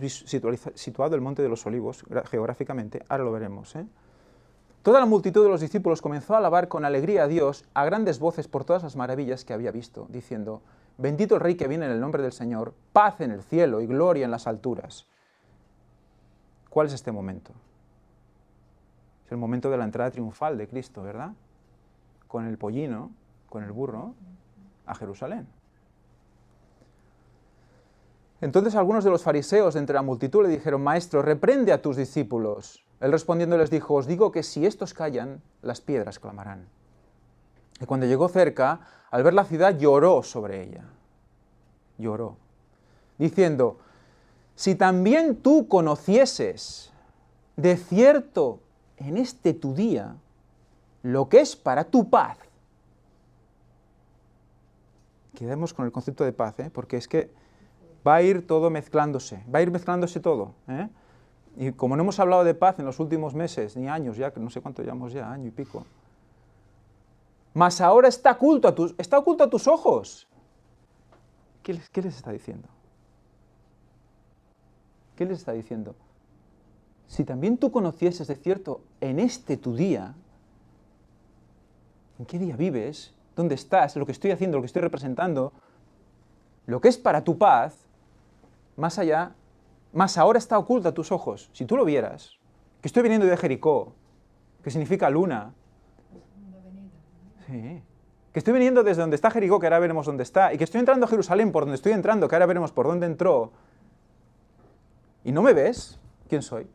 situado el Monte de los Olivos geográficamente, ahora lo veremos. Toda la multitud de los discípulos comenzó a alabar con alegría a Dios a grandes voces por todas las maravillas que había visto, diciendo, bendito el Rey que viene en el nombre del Señor, paz en el cielo y gloria en las alturas. ¿Cuál es este momento? Es el momento de la entrada triunfal de Cristo, ¿verdad? Con el pollino, con el burro, a Jerusalén. Entonces algunos de los fariseos de entre la multitud le dijeron, Maestro, reprende a tus discípulos. Él respondiendo les dijo, os digo que si estos callan, las piedras clamarán. Y cuando llegó cerca, al ver la ciudad, lloró sobre ella. Lloró, diciendo, si también tú conocieses de cierto en este tu día lo que es para tu paz. Quedemos con el concepto de paz, porque es que va a ir todo mezclándose, todo. Y como no hemos hablado de paz en los últimos meses, ni años, ya no sé cuánto llevamos ya, año y pico. Mas ahora está oculto a tus ojos. ¿Qué les está diciendo? ¿Qué les está diciendo? Si también tú conocieses de cierto en este tu día, ¿en qué día vives? ¿Dónde estás? Lo que estoy haciendo, lo que estoy representando, lo que es para tu paz, más allá, más ahora está oculto a tus ojos. Si tú lo vieras, que estoy viniendo de Jericó, que significa luna, sí, que estoy viniendo desde donde está Jericó, que ahora veremos dónde está, y que estoy entrando a Jerusalén por donde estoy entrando, que ahora veremos por dónde entró, y no me ves, ¿quién soy?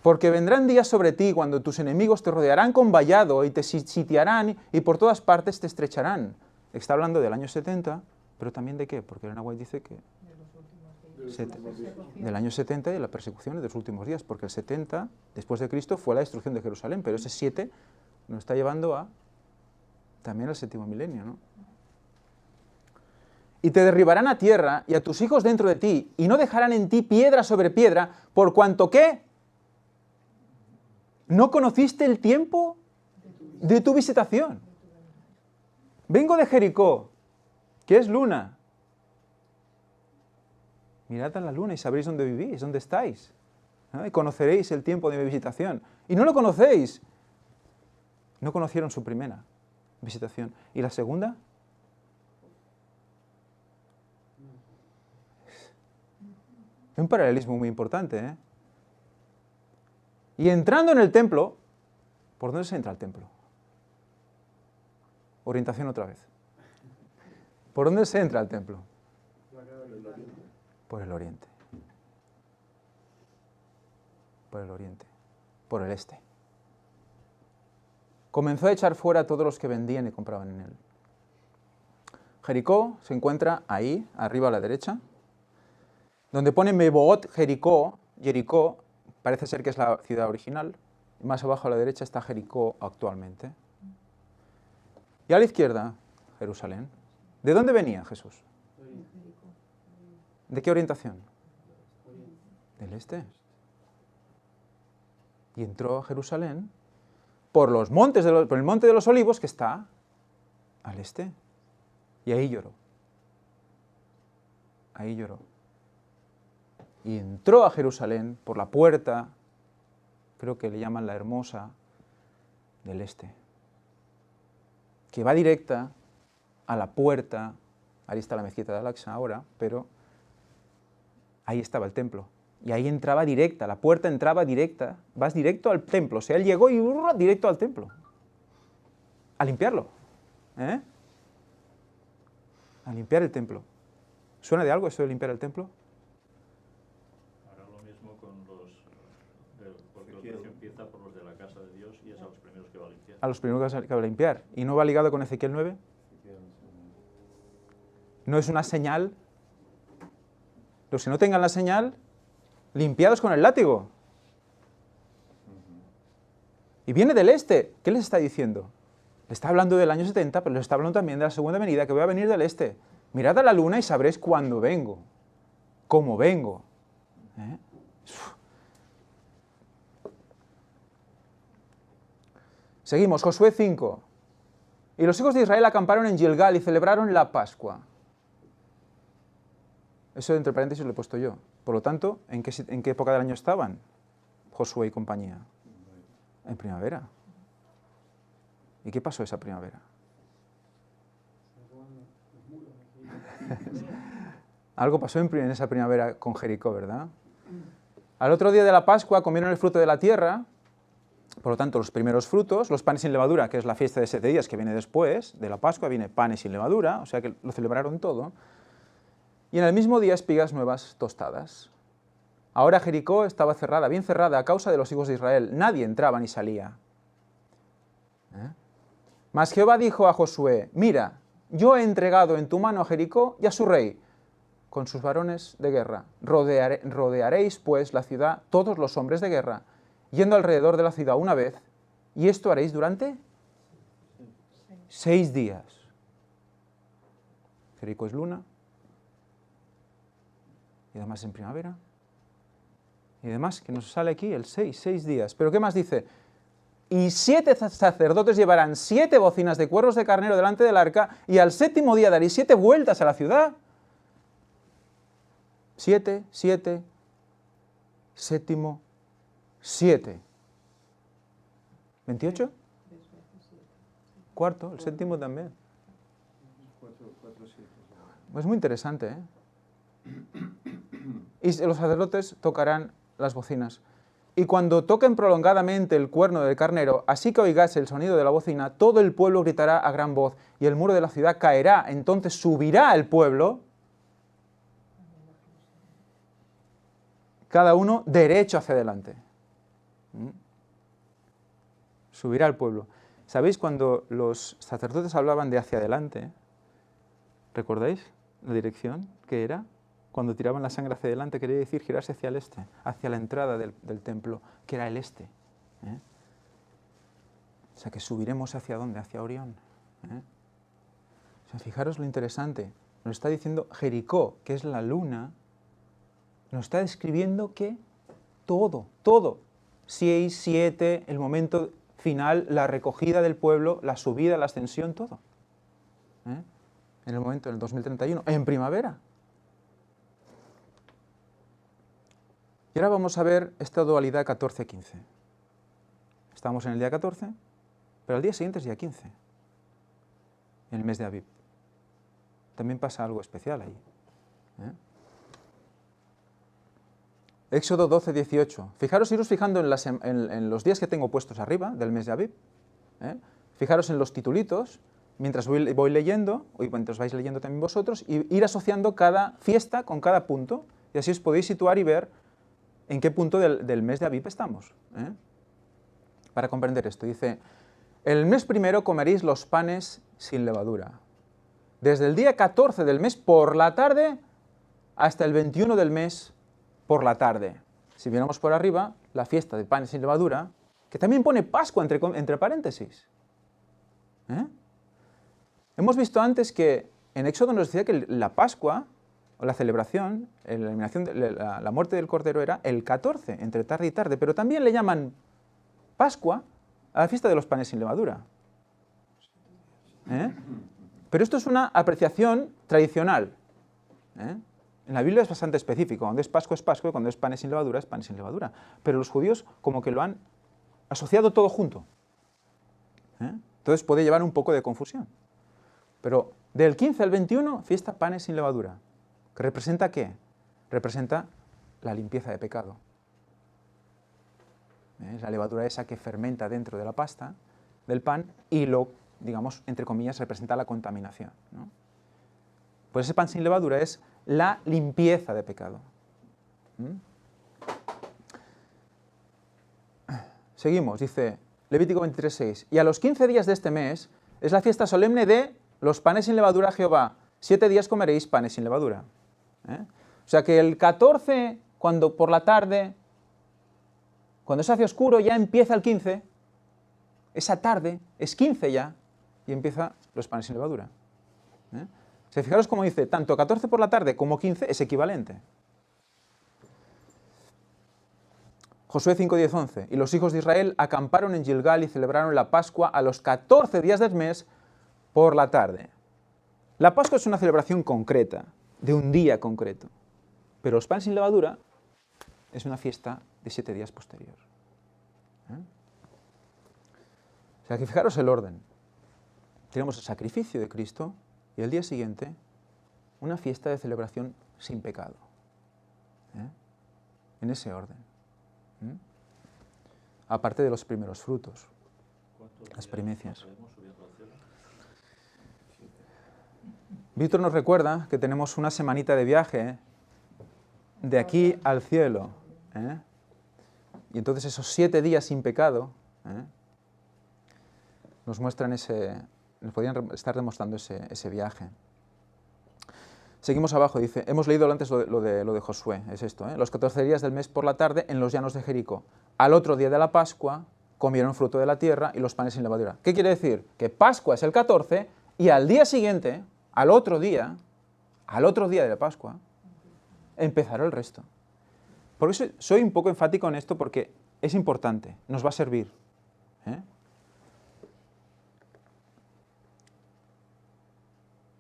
Porque vendrán días sobre ti cuando tus enemigos te rodearán con vallado y te sitiarán y por todas partes te estrecharán. Está hablando del año 70, pero también de qué, porque Elena White dice que del año 70 y de la persecución de los últimos días, porque el 70 después de Cristo fue la destrucción de Jerusalén, pero ese 7 nos está llevando también al séptimo milenio, ¿no? Y te derribarán a tierra y a tus hijos dentro de ti, y no dejarán en ti piedra sobre piedra, por cuanto que no conociste el tiempo de tu visitación. Vengo de Jericó, que es luna. Mirad a la luna y sabréis dónde vivís, dónde estáis. ¿No? Y conoceréis el tiempo de mi visitación. Y no lo conocéis. No conocieron su primera visitación. ¿Y la segunda? Es un paralelismo muy importante, ¿eh? Y entrando en el templo, ¿por dónde se entra al templo? Orientación otra vez. ¿Por dónde se entra al templo? Por el oriente. Por el oriente. Por el este. Comenzó a echar fuera a todos los que vendían y compraban en él. Jericó se encuentra ahí, arriba a la derecha, donde pone Meboot Jericó. Jericó parece ser que es la ciudad original. Y más abajo a la derecha está Jericó actualmente. Y a la izquierda, Jerusalén. ¿De dónde venía Jesús? ¿De qué orientación? Del este. Y entró a Jerusalén por el monte de los Olivos, que está al este. Y ahí lloró. Ahí lloró. Y entró a Jerusalén por la puerta, creo que le llaman la hermosa, del este, que va directa a la puerta. Ahí está la mezquita de Al-Aqsa ahora, pero ahí estaba el templo. Y ahí entraba directa, la puerta entraba directa, vas directo al templo. O sea, él llegó y directo al templo. A limpiarlo. ¿Eh? A limpiar el templo. ¿Suena de algo eso de limpiar el templo? Hará lo mismo con porque la oración empieza por los de la casa de Dios y es a los primeros que va a limpiar. A los primeros que va a limpiar. ¿Y no va ligado con Ezequiel 9? ¿No es una señal? Los que no tengan la señal, limpiados con el látigo. Y viene del este. ¿Qué les está diciendo? Le está hablando del año 70, pero les está hablando también de la segunda venida, que voy a venir del este. Mirad a la luna y sabréis cuándo vengo. Cómo vengo. ¿Eh? Seguimos, Josué 5. Y los hijos de Israel acamparon en Gilgal y celebraron la Pascua. Eso entre paréntesis lo he puesto yo. Por lo tanto, ¿en qué época del año estaban Josué y compañía? En primavera. ¿Y qué pasó esa primavera? Algo pasó en esa primavera con Jericó, ¿verdad? Al otro día de la Pascua comieron el fruto de la tierra, por lo tanto los primeros frutos, los panes sin levadura, que es la fiesta de 7 días que viene después de la Pascua, viene panes sin levadura, o sea que lo celebraron todo. Y en el mismo día espigas nuevas tostadas. Ahora Jericó estaba cerrada, bien cerrada, a causa de los hijos de Israel. Nadie entraba ni salía. Mas Jehová dijo a Josué, mira, yo he entregado en tu mano a Jericó y a su rey, con sus varones de guerra. Rodearéis, pues, la ciudad, todos los hombres de guerra, yendo alrededor de la ciudad una vez, y esto haréis durante 6 días. Jericó es luna, y además en primavera, y además que nos sale aquí el 6 días. Pero ¿qué más dice? Y 7 sacerdotes llevarán 7 bocinas de cuernos de carnero delante del arca, y al 7º día daréis 7 vueltas a la ciudad. 7, 7, 7º, 7. ¿28? Cuarto, el 7º también. Es muy interesante, ¿eh? Y los sacerdotes tocarán las bocinas. Y cuando toquen prolongadamente el cuerno del carnero, así que oigáis el sonido de la bocina, todo el pueblo gritará a gran voz, y el muro de la ciudad caerá. Entonces subirá el pueblo, cada uno derecho hacia adelante. Subirá el pueblo. ¿Sabéis cuando los sacerdotes hablaban de hacia adelante? ¿Recordáis la dirección que era? Cuando tiraban la sangre hacia adelante, quería decir girarse hacia el este, hacia la entrada del templo, que era el este. O sea, que subiremos hacia dónde, hacia Orión. O sea, fijaros lo interesante. Nos está diciendo Jericó, que es la luna, nos está describiendo que todo, 6, 7, el momento final, la recogida del pueblo, la subida, la ascensión, todo. En el momento, en el 2031, en primavera. Y ahora vamos a ver esta dualidad 14-15. Estamos en el día 14, pero al día siguiente es día 15, en el mes de Aviv. También pasa algo especial ahí. Éxodo 12, 18. Fijaros, iros fijando en los días que tengo puestos arriba del mes de Aviv. Fijaros en los titulitos, mientras voy leyendo, o mientras vais leyendo también vosotros, y ir asociando cada fiesta con cada punto, y así os podéis situar y ver en qué punto del mes de Aviv estamos. Para comprender esto, dice, el mes primero comeréis los panes sin levadura. Desde el día 14 del mes por la tarde hasta el 21 del mes por la tarde. Si viéramos por arriba, la fiesta de panes sin levadura, que también pone Pascua entre paréntesis. Hemos visto antes que en Éxodo nos decía que la Pascua, o la celebración, la eliminación de la muerte del Cordero era el 14, entre tarde y tarde, pero también le llaman Pascua a la fiesta de los panes sin levadura. Pero esto es una apreciación tradicional. En la Biblia es bastante específico, cuando es Pascua, y cuando es panes sin levadura, es panes sin levadura. Pero los judíos como que lo han asociado todo junto. Entonces puede llevar un poco de confusión. Pero del 15 al 21, fiesta panes sin levadura. ¿Que representa qué? Representa la limpieza de pecado. Es la levadura esa que fermenta dentro de la pasta, del pan, y lo, digamos, entre comillas, representa la contaminación, ¿no? Pues ese pan sin levadura es la limpieza de pecado. Seguimos, dice Levítico 23:6. Y a los 15 días de este mes es la fiesta solemne de los panes sin levadura a Jehová. 7 días comeréis panes sin levadura. O sea que el 14, cuando por la tarde, cuando se hace oscuro, ya empieza el 15. Esa tarde es 15 ya, y empieza los panes sin levadura. O sea, fijaros cómo dice, tanto 14 por la tarde como 15 es equivalente. Josué 5, 10, 11. Y los hijos de Israel acamparon en Gilgal y celebraron la Pascua a los 14 días del mes por la tarde. La Pascua es una celebración concreta, de un día concreto. Pero los panes sin levadura es una fiesta de 7 días posterior. O sea, que fijaros el orden. Tenemos el sacrificio de Cristo y el día siguiente una fiesta de celebración sin pecado. En ese orden. Aparte de los primeros frutos, las primicias. Víctor nos recuerda que tenemos una semanita de viaje de aquí al cielo. Y entonces esos 7 días sin pecado nos muestran nos podrían estar demostrando ese viaje. Seguimos abajo, dice, hemos leído antes lo de Josué, es esto, los 14 días del mes por la tarde en los llanos de Jericó. Al otro día de la Pascua comieron fruto de la tierra y los panes sin levadura. ¿Qué quiere decir? Que Pascua es el 14 y al día siguiente, al otro día de la Pascua, empezará el resto. Por eso soy un poco enfático en esto porque es importante, nos va a servir.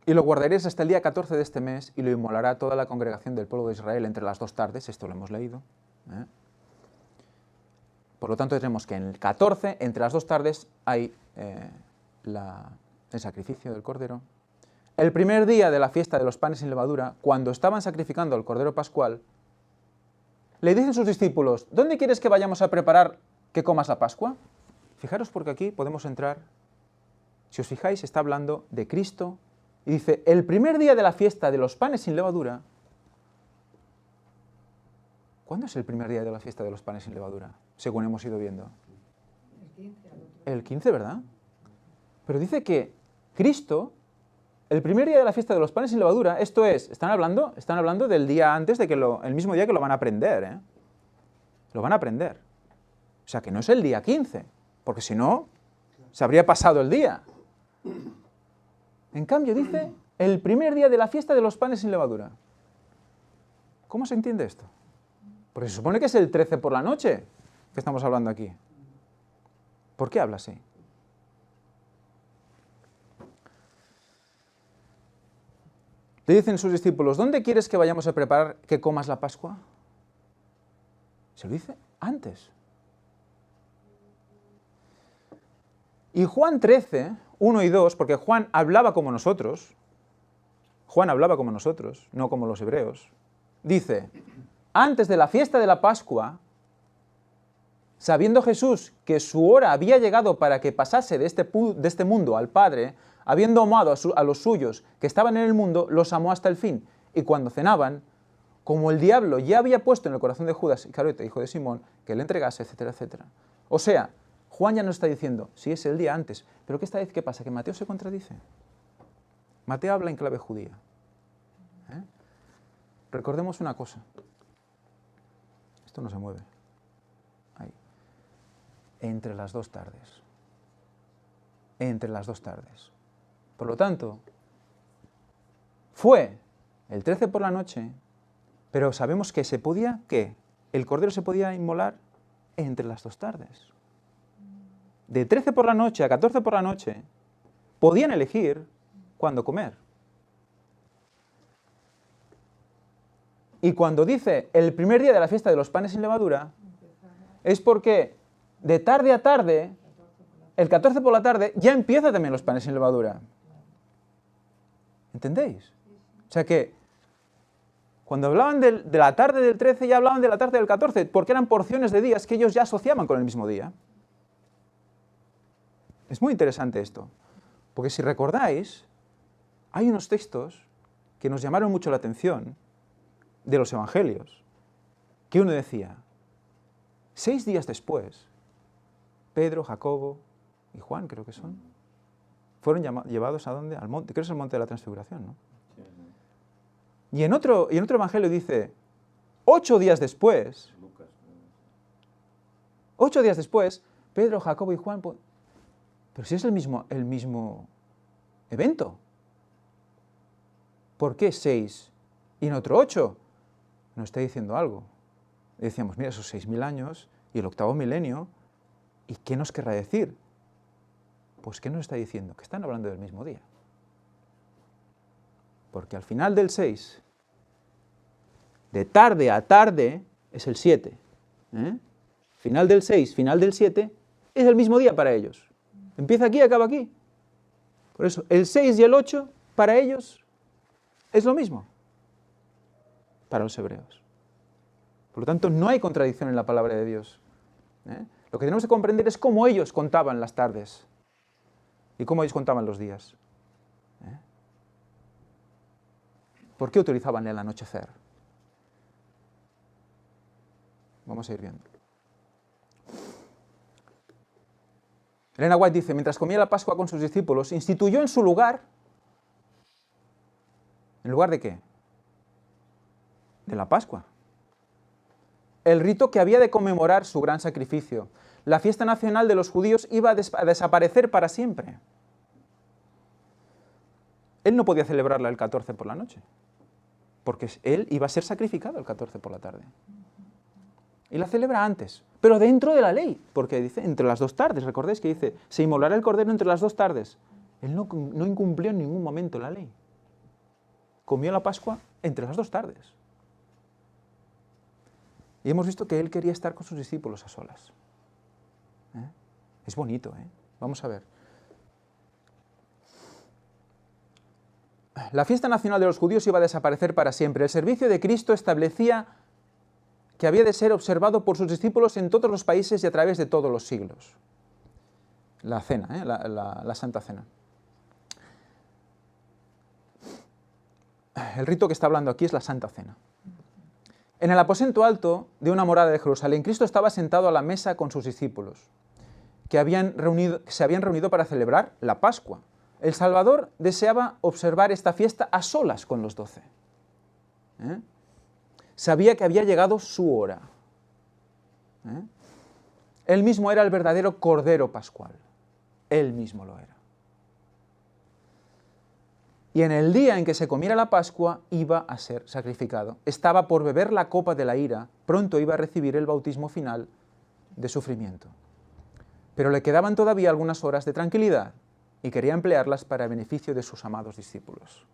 Y lo guardaréis hasta el día 14 de este mes y lo inmolará toda la congregación del pueblo de Israel entre las 2 tardes, esto lo hemos leído. Por lo tanto tenemos que en el 14, entre las 2 tardes, hay el sacrificio del cordero. El primer día de la fiesta de los panes sin levadura, cuando estaban sacrificando el cordero pascual, le dicen sus discípulos, ¿dónde quieres que vayamos a preparar que comas la Pascua? Fijaros porque aquí podemos entrar, si os fijáis, está hablando de Cristo, y dice, el primer día de la fiesta de los panes sin levadura. ¿Cuándo es el primer día de la fiesta de los panes sin levadura? Según hemos ido viendo. El 15, ¿verdad? Pero dice que Cristo, el primer día de la fiesta de los panes sin levadura, esto es, están hablando del día antes, el mismo día que lo van a aprender. Lo van a aprender. O sea, que no es el día 15, porque si no, se habría pasado el día. En cambio, dice, el primer día de la fiesta de los panes sin levadura. ¿Cómo se entiende esto? Porque se supone que es el 13 por la noche que estamos hablando aquí. ¿Por qué habla así? Le dicen sus discípulos, ¿dónde quieres que vayamos a preparar que comas la Pascua? Se lo dice antes. Y Juan 13, 1 y 2, porque Juan hablaba como nosotros, no como los hebreos, dice, antes de la fiesta de la Pascua, sabiendo Jesús que su hora había llegado para que pasase de este mundo al Padre, habiendo amado a los suyos que estaban en el mundo, los amó hasta el fin. Y cuando cenaban, como el diablo ya había puesto en el corazón de Judas Iscariote, hijo de Simón, que le entregase, etcétera, etcétera. O sea, Juan ya no está diciendo, sí, es el día antes, pero ¿qué pasa? Que Mateo se contradice. Mateo habla en clave judía. Recordemos una cosa. Esto no se mueve. Ahí. Entre las dos tardes. Entre las dos tardes. Por lo tanto, fue el 13 por la noche, pero sabemos que se podía, ¿qué? El cordero se podía inmolar entre las dos tardes. De 13 por la noche a 14 por la noche, podían elegir cuándo comer. Y cuando dice el primer día de la fiesta de los panes sin levadura, es porque de tarde a tarde, el 14 por la tarde, ya empieza también los panes sin levadura. ¿Entendéis? O sea que cuando hablaban de la tarde del 13, ya hablaban de la tarde del 14, porque eran porciones de días que ellos ya asociaban con el mismo día. Es muy interesante esto, porque si recordáis, hay unos textos que nos llamaron mucho la atención de los evangelios, que uno decía, 6 días después, Pedro, Jacobo y Juan, creo que son, fueron llevados ¿a dónde? Al monte, creo que es el monte de la transfiguración, ¿no? Y en otro evangelio dice, 8 días después, 8 días después, Pedro, Jacobo y Juan, pero si es el mismo evento, ¿por qué 6 y en otro 8? Nos está diciendo algo. Y decíamos, mira, esos 6.000 años y el octavo milenio, ¿y qué nos querrá decir? Pues, ¿qué nos está diciendo? Que están hablando del mismo día. Porque al final del 6, de tarde a tarde, es el 7. Final del 6, final del 7, es el mismo día para ellos. Empieza aquí y acaba aquí. Por eso, el 6 y el 8, para ellos, es lo mismo. Para los hebreos. Por lo tanto, no hay contradicción en la palabra de Dios. Lo que tenemos que comprender es cómo ellos contaban las tardes y cómo ellos contaban los días. ¿Por qué utilizaban el anochecer? Vamos a ir viendo. Elena White dice, mientras comía la Pascua con sus discípulos, instituyó en su lugar, ¿en lugar de qué? De la Pascua. El rito que había de conmemorar su gran sacrificio. La fiesta nacional de los judíos iba a desaparecer para siempre. Él no podía celebrarla el 14 por la noche, porque él iba a ser sacrificado el 14 por la tarde. Y la celebra antes, pero dentro de la ley, porque dice entre las dos tardes. Recordéis que dice, se inmolará el cordero entre las dos tardes. Él no incumplió en ningún momento la ley. Comió la Pascua entre las dos tardes. Y hemos visto que él quería estar con sus discípulos a solas. Es bonito, ¿eh? Vamos a ver. La fiesta nacional de los judíos iba a desaparecer para siempre. El servicio de Cristo establecía que había de ser observado por sus discípulos en todos los países y a través de todos los siglos. La cena, la Santa Cena. El rito que está hablando aquí es la Santa Cena. En el aposento alto de una morada de Jerusalén, Cristo estaba sentado a la mesa con sus discípulos, que se habían reunido para celebrar la Pascua. El Salvador deseaba observar esta fiesta a solas con los 12. Sabía que había llegado su hora. Él mismo era el verdadero Cordero Pascual. Él mismo lo era. Y en el día en que se comiera la Pascua, iba a ser sacrificado. Estaba por beber la copa de la ira, pronto iba a recibir el bautismo final de sufrimiento. Pero le quedaban todavía algunas horas de tranquilidad y quería emplearlas para beneficio de sus amados discípulos.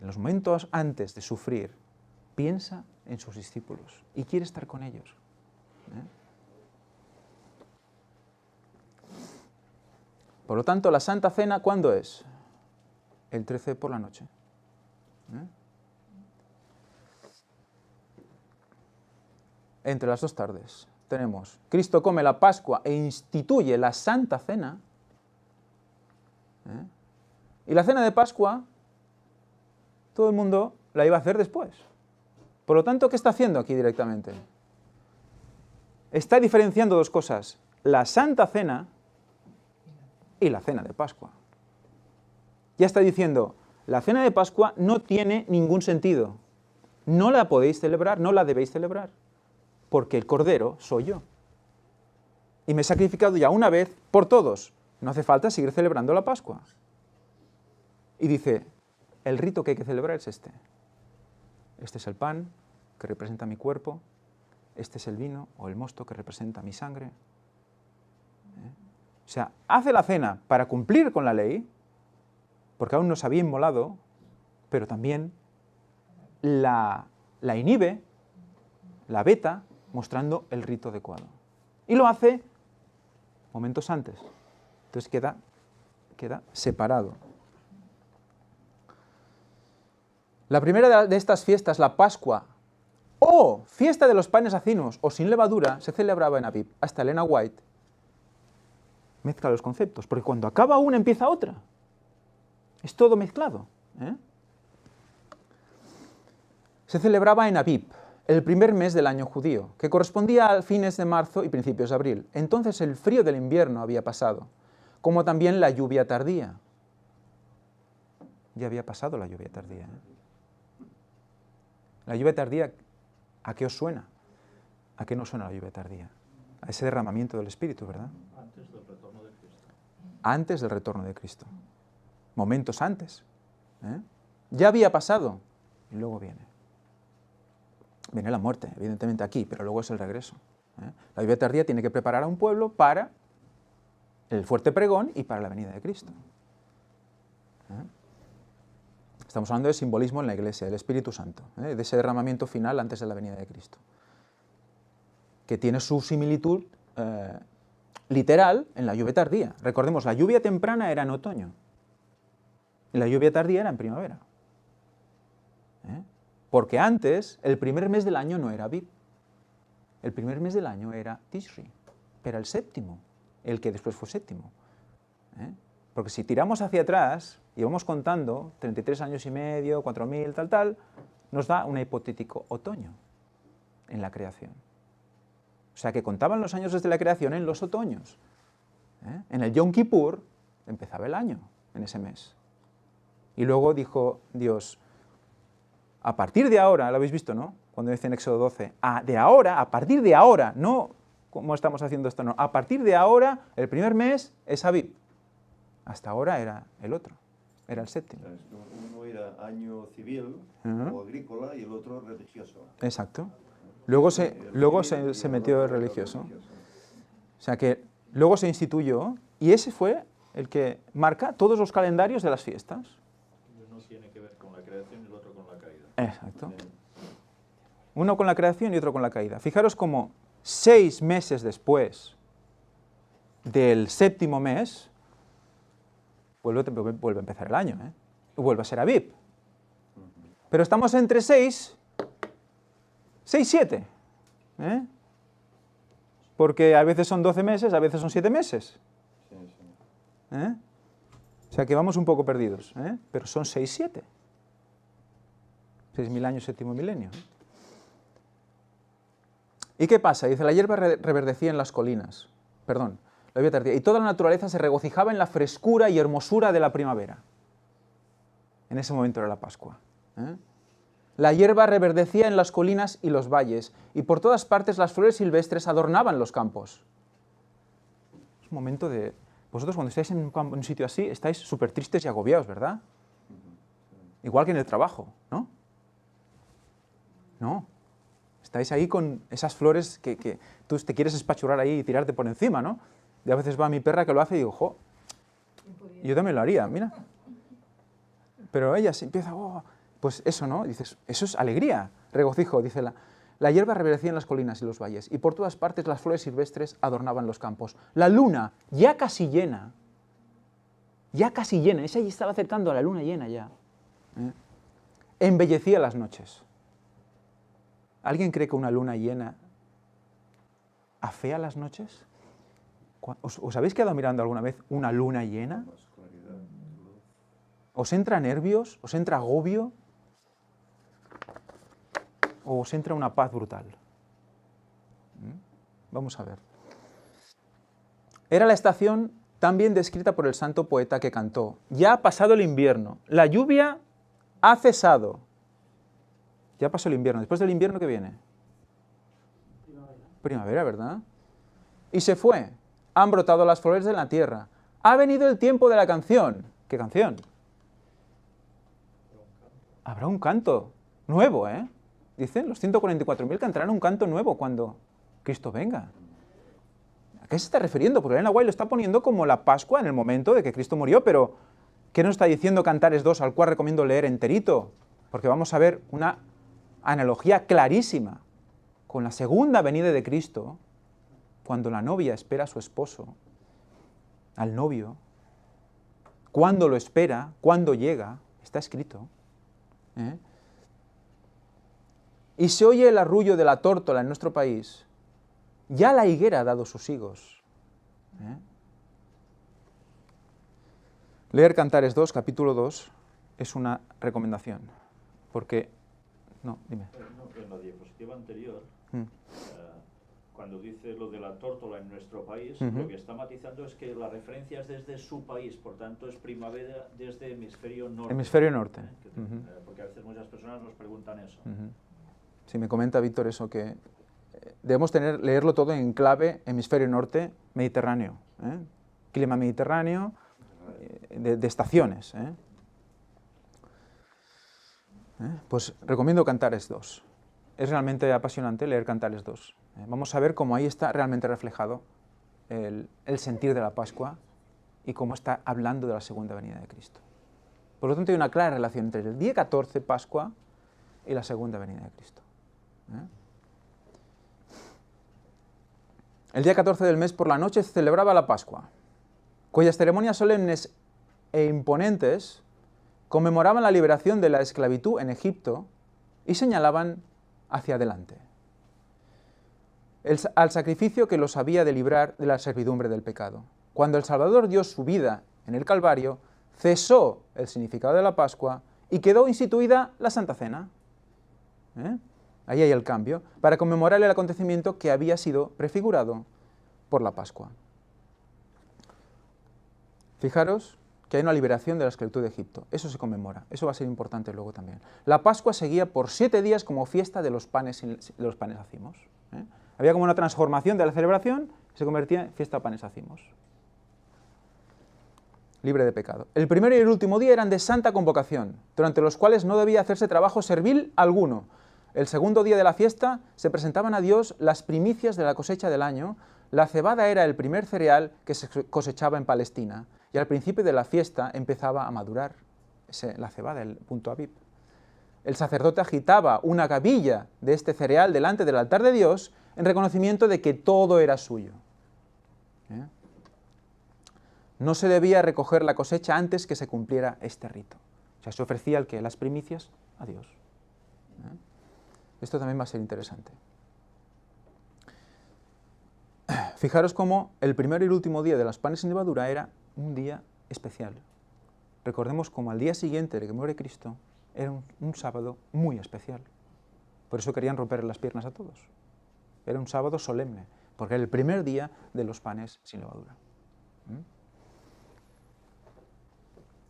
en los momentos antes de sufrir, piensa en sus discípulos y quiere estar con ellos. Por lo tanto, la Santa Cena, ¿cuándo es? El 13 por la noche. Entre las dos tardes tenemos, Cristo come la Pascua e instituye la Santa Cena. Y la cena de Pascua, todo el mundo la iba a hacer después. Por lo tanto, ¿qué está haciendo aquí directamente? Está diferenciando dos cosas, la Santa Cena y la cena de Pascua. Ya está diciendo, la cena de Pascua no tiene ningún sentido. No la podéis celebrar, no la debéis celebrar, porque el Cordero soy yo. Y me he sacrificado ya una vez por todos. No hace falta seguir celebrando la Pascua. Y dice, el rito que hay que celebrar es este. Este es el pan que representa mi cuerpo, este es el vino o el mosto que representa mi sangre. O sea, hace la cena para cumplir con la ley, porque aún no se había inmolado, pero también la inhibe, la veta, mostrando el rito adecuado. Y lo hace momentos antes. Entonces queda separado. La primera de estas fiestas, la Pascua, o fiesta de los panes acinos, o sin levadura, se celebraba en Aviv. Hasta Elena White mezcla los conceptos, porque cuando acaba una empieza otra. Es todo mezclado. Se celebraba en Aviv, el primer mes del año judío, que correspondía a fines de marzo y principios de abril. Entonces el frío del invierno había pasado, como también la lluvia tardía. Ya había pasado la lluvia tardía. La lluvia tardía, ¿a qué os suena? ¿A qué no suena la lluvia tardía? A ese derramamiento del Espíritu, ¿verdad? Antes del retorno de Cristo. Antes del retorno de Cristo. Momentos antes. Ya había pasado y luego viene. Viene la muerte, evidentemente aquí, pero luego es el regreso. La lluvia tardía tiene que preparar a un pueblo para el fuerte pregón y para la venida de Cristo. Estamos hablando de simbolismo en la Iglesia, del Espíritu Santo, de ese derramamiento final antes de la venida de Cristo, que tiene su similitud literal en la lluvia tardía. Recordemos, la lluvia temprana era en otoño y la lluvia tardía era en primavera. Porque antes, el primer mes del año no era Aviv. El primer mes del año era Tishri, era el séptimo, el que después fue séptimo. Porque si tiramos hacia atrás y vamos contando 33 años y medio, 4000, tal, nos da un hipotético otoño en la creación. O sea que contaban los años desde la creación en los otoños. En el Yom Kippur empezaba el año, en ese mes. Y luego dijo Dios, a partir de ahora, lo habéis visto, ¿no? Cuando dice en Éxodo 12, a partir de ahora, no como estamos haciendo esto, no, a partir de ahora, el primer mes es Aviv. Hasta ahora era el otro, era el séptimo. Uno era año civil o agrícola y el otro religioso. Exacto. Luego se metió el religioso. O sea que luego se instituyó y ese fue el que marca todos los calendarios de las fiestas. Uno tiene que ver con la creación y el otro con la caída. Exacto. Uno con la creación y otro con la caída. Fijaros cómo 6 meses después del séptimo mes, vuelve a empezar el año, vuelve a ser Aviv. Pero estamos entre 6 y 7. Porque a veces son 12 meses, a veces son 7 meses. O sea que vamos un poco perdidos, pero son 6 y 7. 6.000 años, séptimo milenio. ¿Y qué pasa? Dice, la hierba reverdecía en las colinas. Perdón, la lluvia tardía. Y toda la naturaleza se regocijaba en la frescura y hermosura de la primavera. En ese momento era la Pascua. La hierba reverdecía en las colinas y los valles, y por todas partes las flores silvestres adornaban los campos. Es un momento de... Vosotros cuando estáis en un sitio así, estáis súper tristes y agobiados, ¿verdad? Igual que en el trabajo, ¿no? No. Estáis ahí con esas flores que tú te quieres espachurrar ahí y tirarte por encima, ¿no? Y a veces va mi perra que lo hace y digo, jo, yo también lo haría, mira. Pero ella se empieza, Pues eso, ¿no? Dices, eso es alegría, regocijo, dice la hierba reverdecía en las colinas y los valles, y por todas partes las flores silvestres adornaban los campos. La luna, ya casi llena, esa ya estaba acercando a la luna llena ya, embellecía las noches. ¿Alguien cree que una luna llena afea las noches? ¿Os habéis quedado mirando alguna vez una luna llena? ¿Os entra nervios? ¿Os entra agobio? ¿O os entra una paz brutal? Vamos a ver. Era la estación tan bien descrita por el santo poeta que cantó: ya ha pasado el invierno, la lluvia ha cesado. Ya pasó el invierno. Después del invierno, ¿qué viene? Primavera, ¿verdad? Y se fue. Han brotado las flores de la tierra. Ha venido el tiempo de la canción. ¿Qué canción? Habrá un canto nuevo, ¿eh? Dicen, los 144.000 cantarán un canto nuevo cuando Cristo venga. ¿A qué se está refiriendo? Porque Elena White lo está poniendo como la Pascua en el momento de que Cristo murió, pero ¿qué nos está diciendo Cantares 2, al cual recomiendo leer enterito? Porque vamos a ver una analogía clarísima con la segunda venida de Cristo, cuando la novia espera a su esposo, al novio. Cuándo lo espera, cuándo llega, está escrito. Y se oye el arrullo de la tórtola en nuestro país. Ya la higuera ha dado sus higos. Leer Cantares 2, capítulo 2, es una recomendación, porque... No, dime. En la diapositiva anterior, cuando dice lo de la tórtola en nuestro país, lo que está matizando es que la referencia es desde su país, por tanto es primavera desde hemisferio norte. Hemisferio norte. Porque a veces muchas personas nos preguntan eso. Sí, me comenta Víctor eso, que debemos leerlo todo en clave hemisferio norte, Mediterráneo. Clima mediterráneo, de estaciones. Pues recomiendo Cantares 2. Es realmente apasionante leer Cantares 2. Vamos a ver cómo ahí está realmente reflejado el sentir de la Pascua y cómo está hablando de la segunda venida de Cristo. Por lo tanto, hay una clara relación entre el día 14, Pascua, y la segunda venida de Cristo. El día 14 del mes por la noche se celebraba la Pascua, cuyas ceremonias solemnes e imponentes conmemoraban la liberación de la esclavitud en Egipto y señalaban hacia adelante, al sacrificio que los había de librar de la servidumbre del pecado. Cuando el Salvador dio su vida en el Calvario, cesó el significado de la Pascua y quedó instituida la Santa Cena. Ahí hay el cambio, para conmemorar el acontecimiento que había sido prefigurado por la Pascua. Fijaros que hay una liberación de la esclavitud de Egipto. Eso se conmemora, eso va a ser importante luego también. La Pascua seguía por 7 días como fiesta de los panes hacimos. Había como una transformación de la celebración y se convertía en fiesta de panes hacimos. Libre de pecado. El primero y el último día eran de santa convocación, durante los cuales no debía hacerse trabajo servil alguno. El segundo día de la fiesta se presentaban a Dios las primicias de la cosecha del año. La cebada era el primer cereal que se cosechaba en Palestina, y al principio de la fiesta empezaba a madurar la cebada, el punto Aviv. El sacerdote agitaba una gavilla de este cereal delante del altar de Dios en reconocimiento de que todo era suyo. No se debía recoger la cosecha antes que se cumpliera este rito. O sea, se ofrecía las primicias a Dios. Esto también va a ser interesante. Fijaros cómo el primero y el último día de los panes sin levadura era un día especial. Recordemos cómo al día siguiente de que muere Cristo era un sábado muy especial. Por eso querían romper las piernas a todos. Era un sábado solemne, porque era el primer día de los panes sin levadura.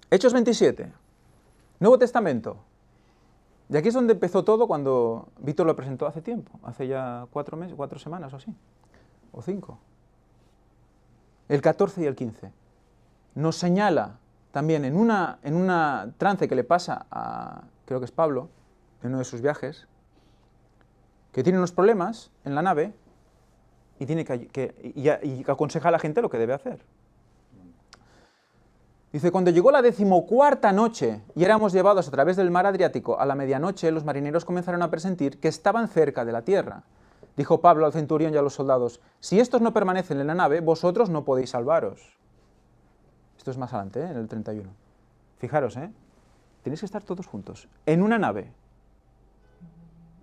Hechos 27, Nuevo Testamento. Y aquí es donde empezó todo cuando Víctor lo presentó hace tiempo, hace ya 4 semanas o así, o 5. El 14 y el 15. Nos señala también en una trance que le pasa a, creo que es Pablo, en uno de sus viajes, que tiene unos problemas en la nave y aconseja a la gente lo que debe hacer. Dice, cuando llegó la 14ª noche y éramos llevados a través del mar Adriático, a la medianoche los marineros comenzaron a presentir que estaban cerca de la tierra. Dijo Pablo al centurión y a los soldados, si estos no permanecen en la nave, vosotros no podéis salvaros. Esto es más adelante, en el 31. Fijaros, tenéis que estar todos juntos, en una nave.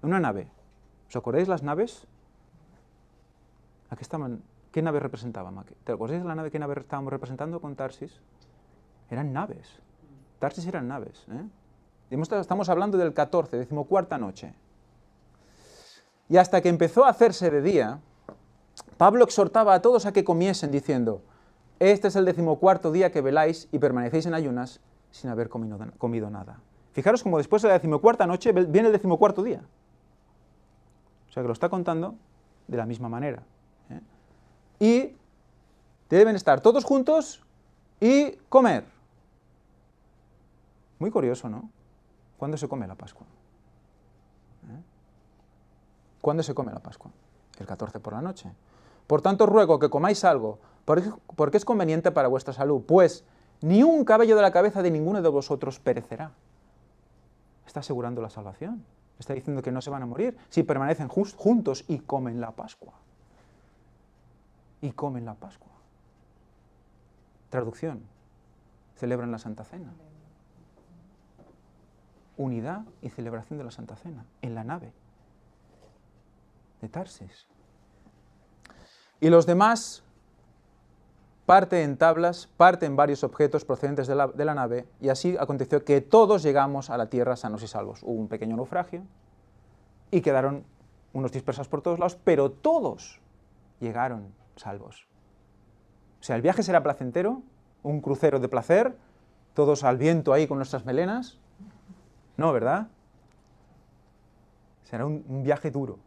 En una nave. ¿Os acordáis las naves? ¿A qué estaban? ¿Qué nave representaban? ¿Te acordáis de la nave? ¿Qué nave estábamos representando con Tarsis? Eran naves. Tarsis eran naves. Estamos hablando del 14, 14ª noche. Y hasta que empezó a hacerse de día, Pablo exhortaba a todos a que comiesen, diciendo, este es el 14º día que veláis y permanecéis en ayunas sin haber comido nada. Fijaros como después de la 14ª noche viene el 14º día. O sea que lo está contando de la misma manera. Y deben estar todos juntos y comer. Muy curioso, ¿no? ¿Cuándo se come la Pascua? ¿Cuándo se come la Pascua? El 14 por la noche. Por tanto, ruego que comáis algo, porque es conveniente para vuestra salud, pues ni un cabello de la cabeza de ninguno de vosotros perecerá. Está asegurando la salvación. Está diciendo que no se van a morir si permanecen juntos y comen la Pascua. Y comen la Pascua. Traducción. Celebran la Santa Cena. Unidad y celebración de la Santa Cena en la nave de Tarsis. Y los demás parte en tablas, parte en varios objetos procedentes de la nave, y así aconteció que todos llegamos a la tierra sanos y salvos. Hubo un pequeño naufragio y quedaron unos dispersos por todos lados, pero todos llegaron salvos. O sea, el viaje será placentero, un crucero de placer, todos al viento ahí con nuestras melenas. No, ¿verdad? Será un viaje duro,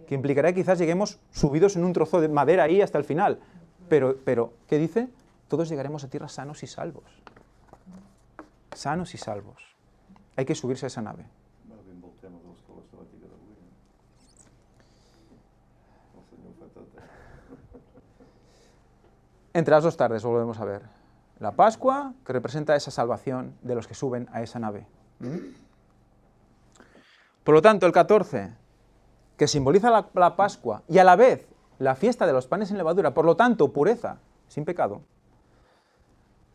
que implicará que quizás lleguemos subidos en un trozo de madera ahí hasta el final. Pero, ¿qué dice? Todos llegaremos a tierra sanos y salvos. Sanos y salvos. Hay que subirse a esa nave. Entre las dos tardes volvemos a ver la Pascua, que representa esa salvación de los que suben a esa nave. Por lo tanto, el 14, que simboliza la Pascua y a la vez la fiesta de los panes sin levadura, por lo tanto, pureza, sin pecado.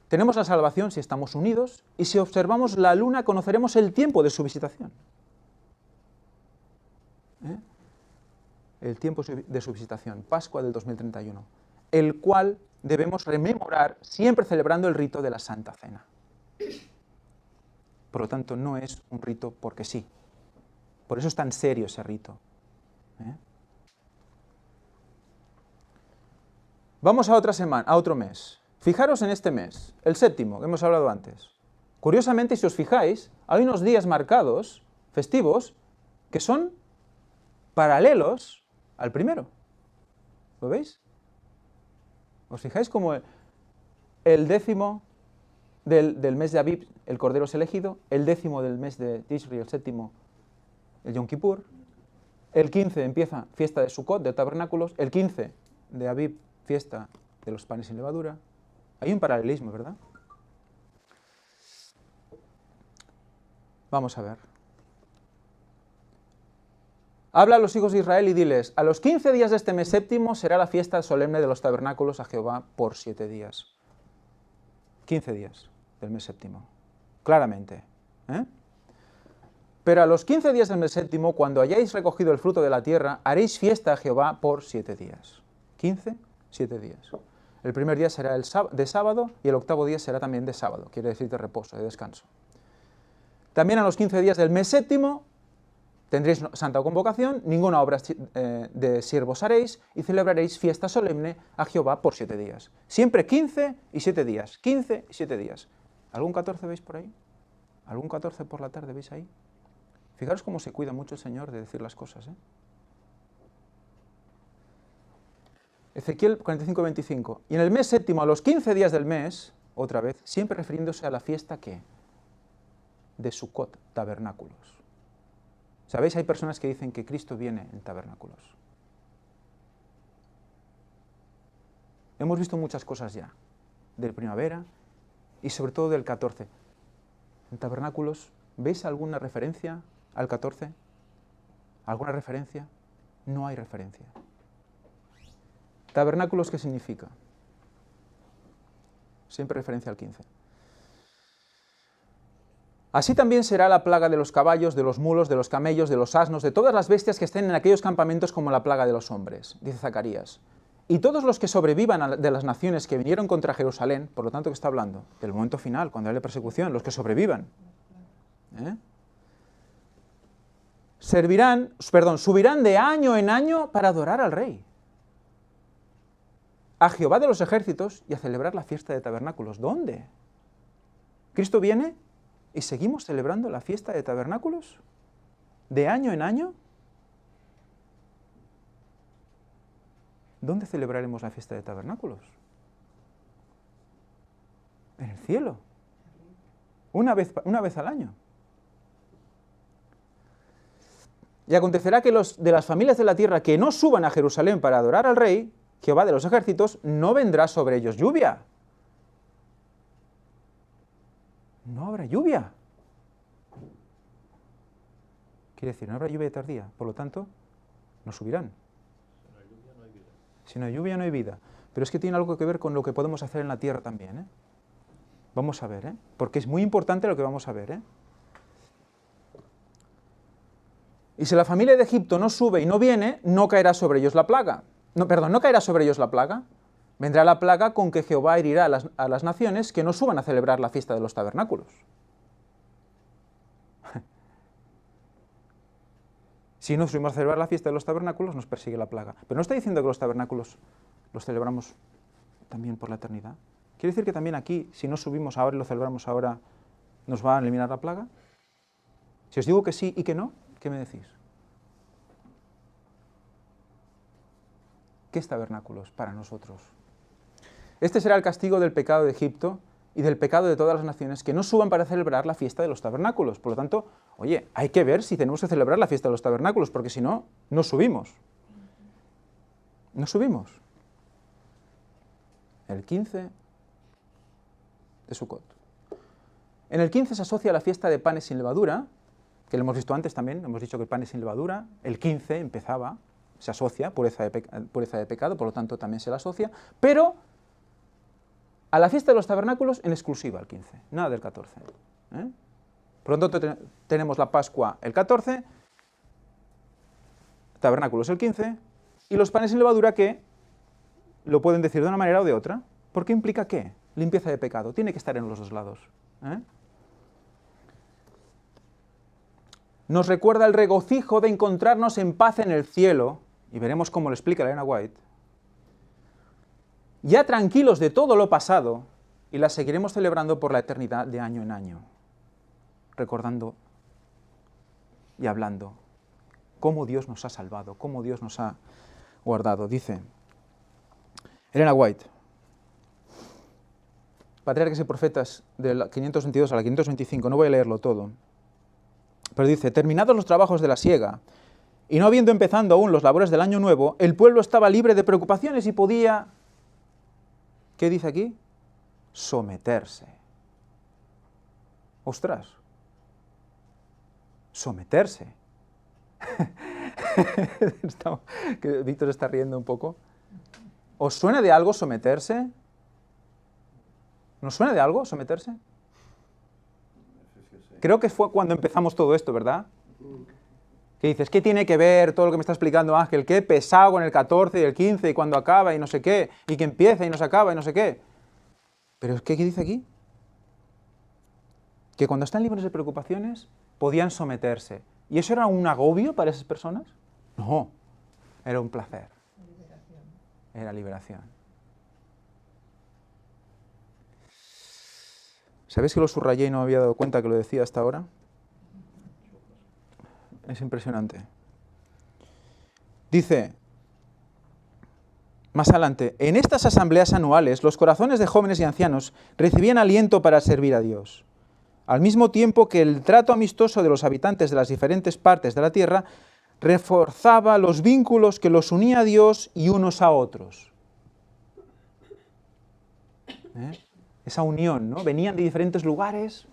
Tenemos la salvación si estamos unidos y si observamos la luna conoceremos el tiempo de su visitación. El tiempo de su visitación, Pascua del 2031, el cual debemos rememorar siempre celebrando el rito de la Santa Cena. Por lo tanto, no es un rito porque sí. Por eso es tan serio ese rito. Vamos a otra semana, a otro mes. Fijaros en este mes, el séptimo, que hemos hablado antes. Curiosamente, si os fijáis, hay unos días marcados, festivos, que son paralelos al primero. ¿Lo veis? ¿Os fijáis como el 10º del mes de Abib, el Cordero es elegido, el 10º del mes de Tishri, el 7º, el Yom Kippur, el 15 empieza fiesta de Sukkot, de tabernáculos, el 15 de Abib, fiesta de los panes sin levadura? Hay un paralelismo, ¿verdad? Vamos a ver. Habla a los hijos de Israel y diles, a los 15 días de este mes séptimo será la fiesta solemne de los tabernáculos a Jehová por 7 días. 15 días del mes séptimo, claramente. Pero a los 15 días del mes séptimo, cuando hayáis recogido el fruto de la tierra, haréis fiesta a Jehová por 7 días. 15, 7 días. El primer día será de sábado y el octavo día será también de sábado, quiere decir de reposo, de descanso. También a los 15 días del mes séptimo tendréis santa convocación, ninguna obra de siervos haréis y celebraréis fiesta solemne a Jehová por 7 días. Siempre 15 y 7 días, 15 y 7 días. ¿Algún 14 veis por ahí? ¿Algún 14 por la tarde veis ahí? Fijaros cómo se cuida mucho el Señor de decir las cosas. Ezequiel 45:25. Y en el mes séptimo, a los 15 días del mes, otra vez, siempre refiriéndose a la fiesta ¿qué? De Sukkot, tabernáculos. ¿Sabéis? Hay personas que dicen que Cristo viene en tabernáculos. Hemos visto muchas cosas ya de primavera y sobre todo del 14. En tabernáculos, ¿veis alguna referencia al 14? ¿Alguna referencia? No hay referencia. ¿Tabernáculos qué significa? Siempre referencia al 15. Así también será la plaga de los caballos, de los mulos, de los camellos, de los asnos, de todas las bestias que estén en aquellos campamentos como la plaga de los hombres, dice Zacarías. Y todos los que sobrevivan de las naciones que vinieron contra Jerusalén, por lo tanto que está hablando del momento final, cuando haya persecución, los que sobrevivan, subirán de año en año para adorar al Rey, a Jehová de los ejércitos y a celebrar la fiesta de tabernáculos. ¿Dónde? ¿Cristo viene y seguimos celebrando la fiesta de tabernáculos? ¿De año en año? ¿Dónde celebraremos la fiesta de tabernáculos? En el cielo. Una vez al año. Y acontecerá que los de las familias de la tierra que no suban a Jerusalén para adorar al Rey, Jehová de los ejércitos, no vendrá sobre ellos lluvia. No habrá lluvia. Quiere decir, no habrá lluvia tardía, por lo tanto, no subirán. Si no hay lluvia, no hay vida. Pero es que tiene algo que ver con lo que podemos hacer en la tierra también, Vamos a ver, porque es muy importante lo que vamos a ver, Y si la familia de Egipto no sube y no viene, no caerá sobre ellos la plaga. No caerá sobre ellos la plaga. Vendrá la plaga con que Jehová herirá a las naciones que no suban a celebrar la fiesta de los tabernáculos. Si no subimos a celebrar la fiesta de los tabernáculos, nos persigue la plaga. Pero no está diciendo que los tabernáculos los celebramos también por la eternidad. ¿Quiere decir que también aquí, si no subimos ahora y lo celebramos ahora, nos va a eliminar la plaga? Si os digo que sí y que no, ¿qué me decís? ¿Qué es tabernáculos para nosotros? Este será el castigo del pecado de Egipto y del pecado de todas las naciones que no suban para celebrar la fiesta de los tabernáculos. Por lo tanto, oye, hay que ver si tenemos que celebrar la fiesta de los tabernáculos, porque si no, no subimos. No subimos. El 15 de Sukkot. En el 15 se asocia la fiesta de panes sin levadura, que lo hemos visto antes también, hemos dicho que el pan es sin levadura. El 15 empezaba, se asocia, pureza de pecado, por lo tanto también se la asocia, pero a la fiesta de los tabernáculos en exclusiva el 15, nada del 14. Por lo tanto tenemos la Pascua el 14, tabernáculos el 15, y los panes sin levadura que lo pueden decir de una manera o de otra, porque implica ¿qué? Limpieza de pecado, tiene que estar en los dos lados. Nos recuerda el regocijo de encontrarnos en paz en el cielo, y veremos cómo lo explica Elena White, ya tranquilos de todo lo pasado, y la seguiremos celebrando por la eternidad de año en año, recordando y hablando cómo Dios nos ha salvado, cómo Dios nos ha guardado. Dice Elena White, Patriarcas y Profetas, del 522 a la 525, no voy a leerlo todo, pero dice, terminados los trabajos de la siega, y no habiendo empezado aún los labores del año nuevo, el pueblo estaba libre de preocupaciones y podía, ¿qué dice aquí? Someterse. ¡Ostras! Someterse. Víctor está riendo un poco. ¿Os suena de algo someterse? ¿Nos suena de algo someterse? Creo que fue cuando empezamos todo esto, ¿verdad? Que dices, ¿qué tiene que ver todo lo que me está explicando Ángel? Qué pesado con el 14 y el 15 y cuando acaba y no sé qué, y que empieza y no se acaba y no sé qué. Pero ¿qué dice aquí? Que cuando están libres de preocupaciones podían someterse. ¿Y eso era un agobio para esas personas? No, era un placer. Era liberación. ¿Sabéis que lo subrayé y no me había dado cuenta que lo decía hasta ahora? Es impresionante. Dice, más adelante, en estas asambleas anuales los corazones de jóvenes y ancianos recibían aliento para servir a Dios, al mismo tiempo que el trato amistoso de los habitantes de las diferentes partes de la tierra reforzaba los vínculos que los unía a Dios y unos a otros. esa unión, ¿no? Venían de diferentes lugares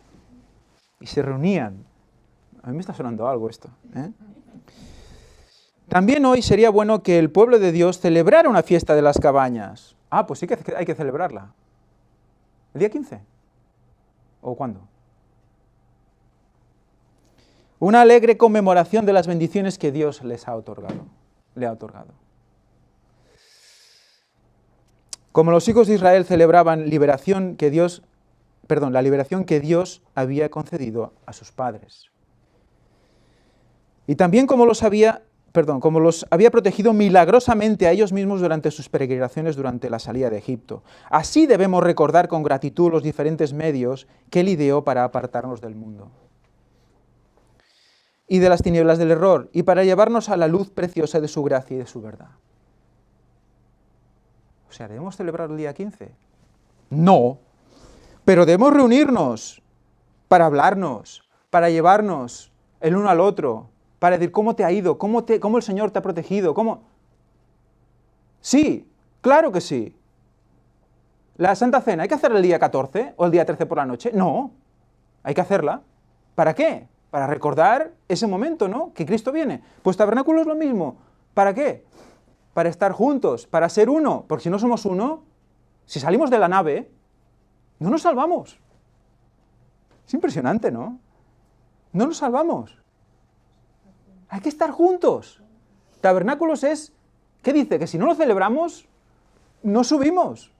y se reunían. A mí me está sonando algo esto, ¿eh? También hoy sería bueno que el pueblo de Dios celebrara una fiesta de las cabañas. Ah, pues sí que hay que celebrarla. ¿El día 15? ¿O cuándo? Una alegre conmemoración de las bendiciones que Dios le ha otorgado. Como los hijos de Israel celebraban la liberación que Dios había concedido a sus padres. Y también como los había protegido milagrosamente a ellos mismos durante sus peregrinaciones durante la salida de Egipto. Así debemos recordar con gratitud los diferentes medios que Él ideó para apartarnos del mundo y de las tinieblas del error, y para llevarnos a la luz preciosa de su gracia y de su verdad. O sea, ¿debemos celebrar el día 15? No, pero debemos reunirnos para hablarnos, para llevarnos el uno al otro, para decir cómo te ha ido, cómo el Señor te ha protegido, cómo... Sí, claro que sí. La Santa Cena, ¿hay que hacerla el día 14 o el día 13 por la noche? No, hay que hacerla. ¿Para qué? Para recordar ese momento, ¿no? Que Cristo viene. Pues tabernáculo es lo mismo. ¿Para qué? Para estar juntos, para ser uno. Porque si no somos uno, si salimos de la nave, no nos salvamos. Es impresionante, ¿no? No nos salvamos. Hay que estar juntos. Tabernáculos es, ¿qué dice? Que si no lo celebramos, no subimos.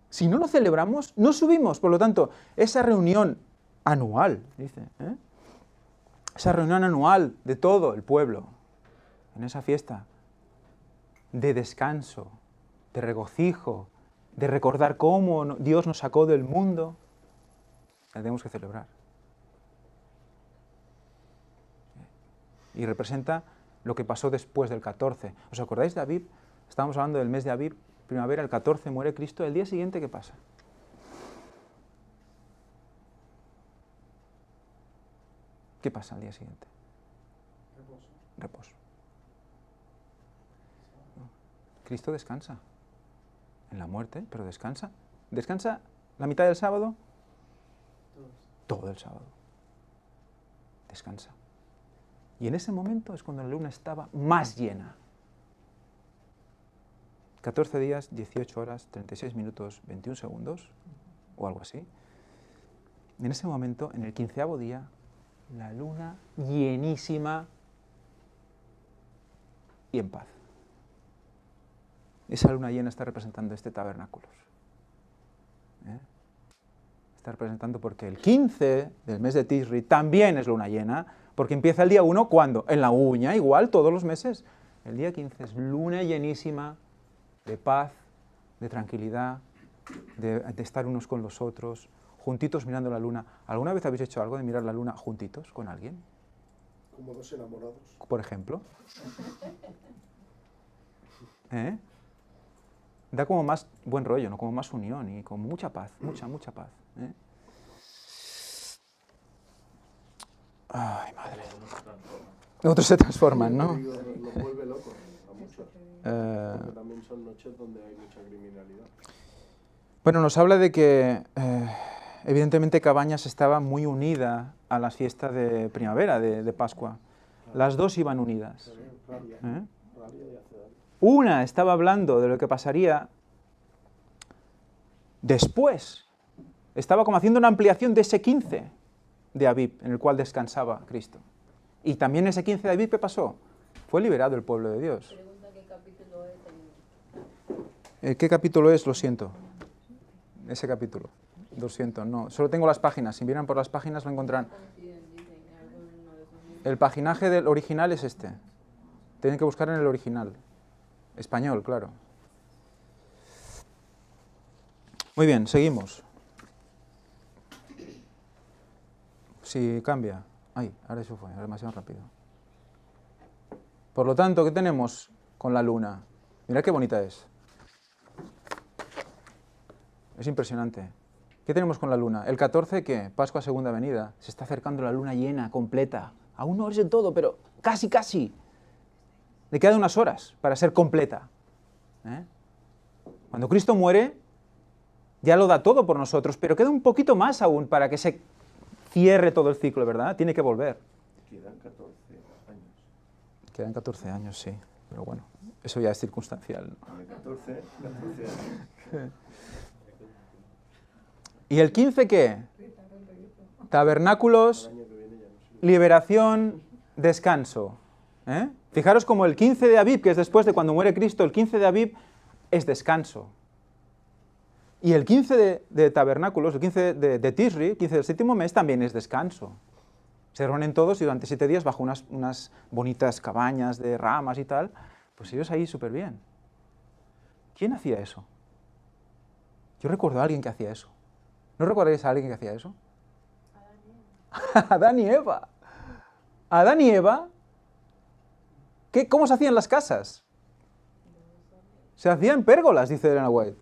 Si no lo celebramos, no subimos. Por lo tanto, esa reunión anual, dice, esa reunión anual de todo el pueblo, en esa fiesta, de descanso, de regocijo, de recordar cómo Dios nos sacó del mundo, la tenemos que celebrar. Y representa lo que pasó después del 14. ¿Os acordáis de Abib? Estábamos hablando del mes de Abib, primavera, el 14 muere Cristo, el día siguiente, ¿qué pasa? ¿Qué pasa al día siguiente? Reposo. Cristo descansa en la muerte, pero descansa. ¿Descansa la mitad del sábado? Todo el sábado. Descansa. Y en ese momento es cuando la luna estaba más llena. 14 días, 18 horas, 36 minutos, 21 segundos, o algo así. En ese momento, en el 15º día, la luna llenísima y en paz. Esa luna llena está representando este tabernáculos. Está representando porque el 15 del mes de Tisri también es luna llena, porque empieza el día 1, ¿cuándo? En la uña, igual, todos los meses. El día 15 es luna llenísima de paz, de tranquilidad, de estar unos con los otros, juntitos mirando la luna. ¿Alguna vez habéis hecho algo de mirar la luna juntitos con alguien? Como dos enamorados. Por ejemplo. Da como más buen rollo, ¿no? Como más unión y con mucha paz, mucha paz. Ay, madre. Otros se transforman, ¿no? Lo vuelve loco a muchos. Porque también son noches donde hay mucha criminalidad. Bueno, nos habla de que evidentemente Cabañas estaba muy unida a las fiestas de primavera, de Pascua. Las dos iban unidas. Una estaba hablando de lo que pasaría después. Estaba como haciendo una ampliación de ese 15 de Abib, en el cual descansaba Cristo. Y también ese 15 de Abib, ¿qué pasó? Fue liberado el pueblo de Dios. Pregunta qué capítulo es. ¿Qué capítulo es? Lo siento. Ese capítulo. 200, no. Solo tengo las páginas. Si miran por las páginas lo encontrarán. El paginaje del original es este. Tienen que buscar en el original. Español, claro. Muy bien, seguimos. Si cambia. Ay, ahora eso fue, demasiado rápido. Por lo tanto, ¿qué tenemos con la luna? Mirad qué bonita es. Es impresionante. ¿Qué tenemos con la luna? El 14, ¿qué? Pascua, segunda venida. Se está acercando la luna llena, completa. Aún no es del todo, pero casi, casi. Le quedan unas horas para ser completa. Cuando Cristo muere, ya lo da todo por nosotros, pero queda un poquito más aún para que se cierre todo el ciclo, ¿verdad? Tiene que volver. Quedan 14 años. Quedan 14 años, sí, pero bueno, eso ya es circunstancial, ¿no? De 14 años. ¿Y el 15 qué? Tabernáculos, liberación, descanso. ¿Eh? Fijaros como el 15 de Aviv, que es después de cuando muere Cristo, el 15 de Aviv es descanso. Y el 15 de tabernáculos, el 15 de Tisri, el 15 del séptimo mes, también es descanso. Se reúnen todos y durante 7 días bajo unas bonitas cabañas de ramas y tal, pues ellos ahí súper bien. ¿Quién hacía eso? Yo recuerdo a alguien que hacía eso. ¿No recordáis a alguien que hacía eso? Adán y Eva. Adán y Eva, ¿cómo se hacían las casas? Se hacían pérgolas, dice Elena White.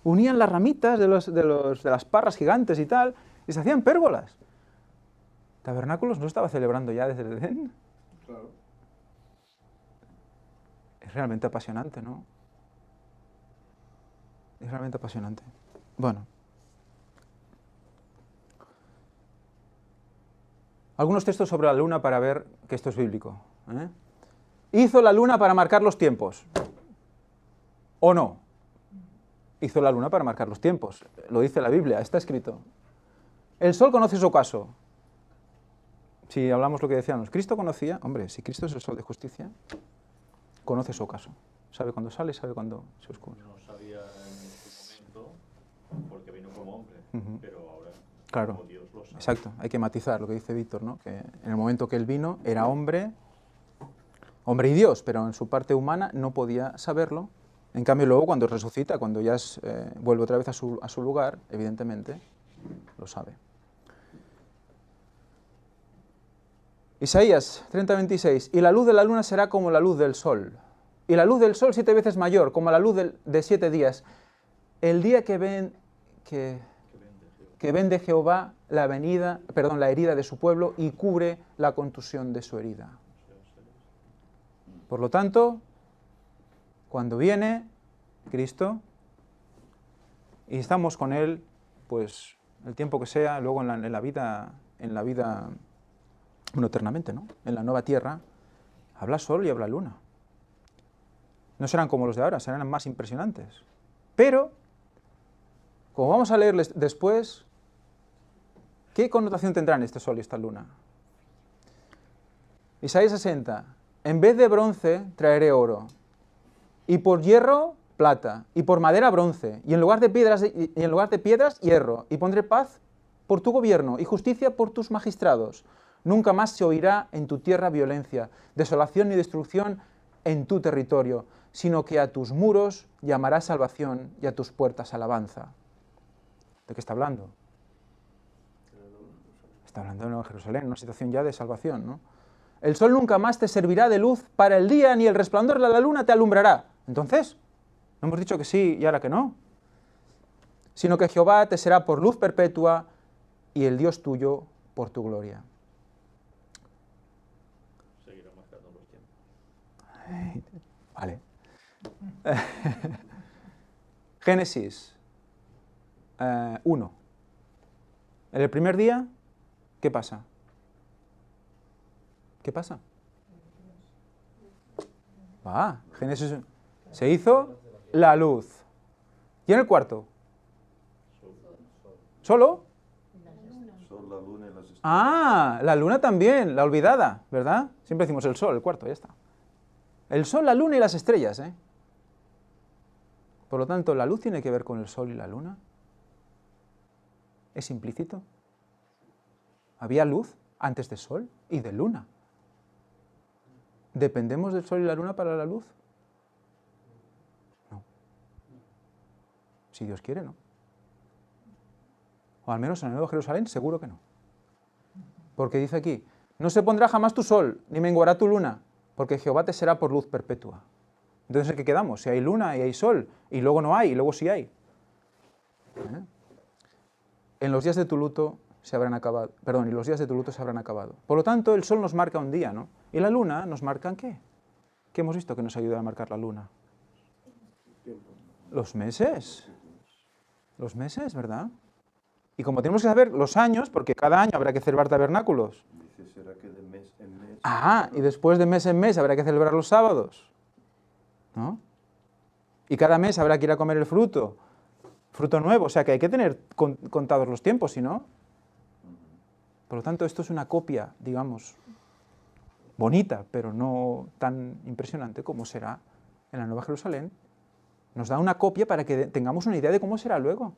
Unían las ramitas de las parras gigantes y tal, y se hacían pérgolas. ¿Tabernáculos no estaba celebrando ya desde el Edén? Claro. Es realmente apasionante, ¿no? Es realmente apasionante. Bueno. Algunos textos sobre la luna para ver que esto es bíblico. Hizo la luna para marcar los tiempos. ¿O no? Hizo la luna para marcar los tiempos. Lo dice la Biblia, está escrito. El sol conoce su ocaso. Si hablamos lo que decíamos, Cristo conocía, hombre, si Cristo es el sol de justicia, conoce su ocaso. Sabe cuándo sale, sabe cuándo se oscurece. No sabía en ese momento porque vino como hombre, pero ahora claro, como Dios lo sabe. Exacto, hay que matizar lo que dice Víctor, ¿no? Que en el momento que él vino era hombre y Dios, pero en su parte humana no podía saberlo. En cambio luego cuando resucita, cuando ya vuelve otra vez a su lugar, evidentemente lo sabe. Isaías 30:26, y la luz de la luna será como la luz del sol, y la luz del sol 7 veces mayor, como la luz de 7 días. El día que vende Jehová la herida de su pueblo y cubre la contusión de su herida. Por lo tanto, cuando viene Cristo y estamos con Él, pues el tiempo que sea, luego en la vida, bueno, eternamente, ¿no? En la nueva tierra, habla sol y habla luna. No serán como los de ahora, serán más impresionantes. Pero, como vamos a leer después, ¿qué connotación tendrán este sol y esta luna? Isaías 60, en vez de bronce traeré oro, y por hierro plata, y por madera bronce, y en lugar de piedras hierro, y pondré paz por tu gobierno y justicia por tus magistrados. Nunca más se oirá en tu tierra violencia, desolación ni destrucción en tu territorio, sino que a tus muros llamarás salvación y a tus puertas alabanza. ¿De qué está hablando? Está hablando de Nueva Jerusalén, una situación ya de salvación, ¿no? El sol nunca más te servirá de luz para el día, ni el resplandor de la luna te alumbrará. Entonces, ¿no hemos dicho que sí y ahora que no? Sino que Jehová te será por luz perpetua y el Dios tuyo por tu gloria. Seguirá marcando los tiempos. Vale. Génesis 1. En el primer día, ¿qué pasa? ¿Qué pasa? Génesis se hizo la luz. ¿Y en el cuarto? ¿Solo? Sol, la luna y las estrellas. La luna también, la olvidada, ¿verdad? Siempre decimos el sol, el cuarto, ya está. El sol, la luna y las estrellas, ¿eh? Por lo tanto, ¿la luz tiene que ver con el sol y la luna? ¿Es implícito? ¿Había luz antes de sol y de luna? ¿Dependemos del sol y la luna para la luz? No. Si Dios quiere, no. O al menos en el Nuevo Jerusalén, seguro que no. Porque dice aquí, no se pondrá jamás tu sol, ni menguará tu luna, porque Jehová te será por luz perpetua. Entonces, ¿en qué quedamos? Si hay luna y hay sol, y luego no hay, y luego sí hay. En los días de tu luto se habrán acabado. Perdón, y los días de tu luto se habrán acabado. Por lo tanto, el sol nos marca un día, ¿no? ¿Y la luna nos marca en qué? ¿Qué hemos visto que nos ayuda a marcar la luna? Los meses. Los meses, ¿verdad? Y como tenemos que saber los años, porque cada año habrá que celebrar tabernáculos. Dice, será que de mes en mes. Ah, y después de mes en mes habrá que celebrar los sábados, ¿no? Y cada mes habrá que ir a comer el fruto nuevo, o sea que hay que tener contados los tiempos, si no. Por lo tanto, esto es una copia, digamos, bonita, pero no tan impresionante como será en la Nueva Jerusalén. Nos da una copia para que tengamos una idea de cómo será luego.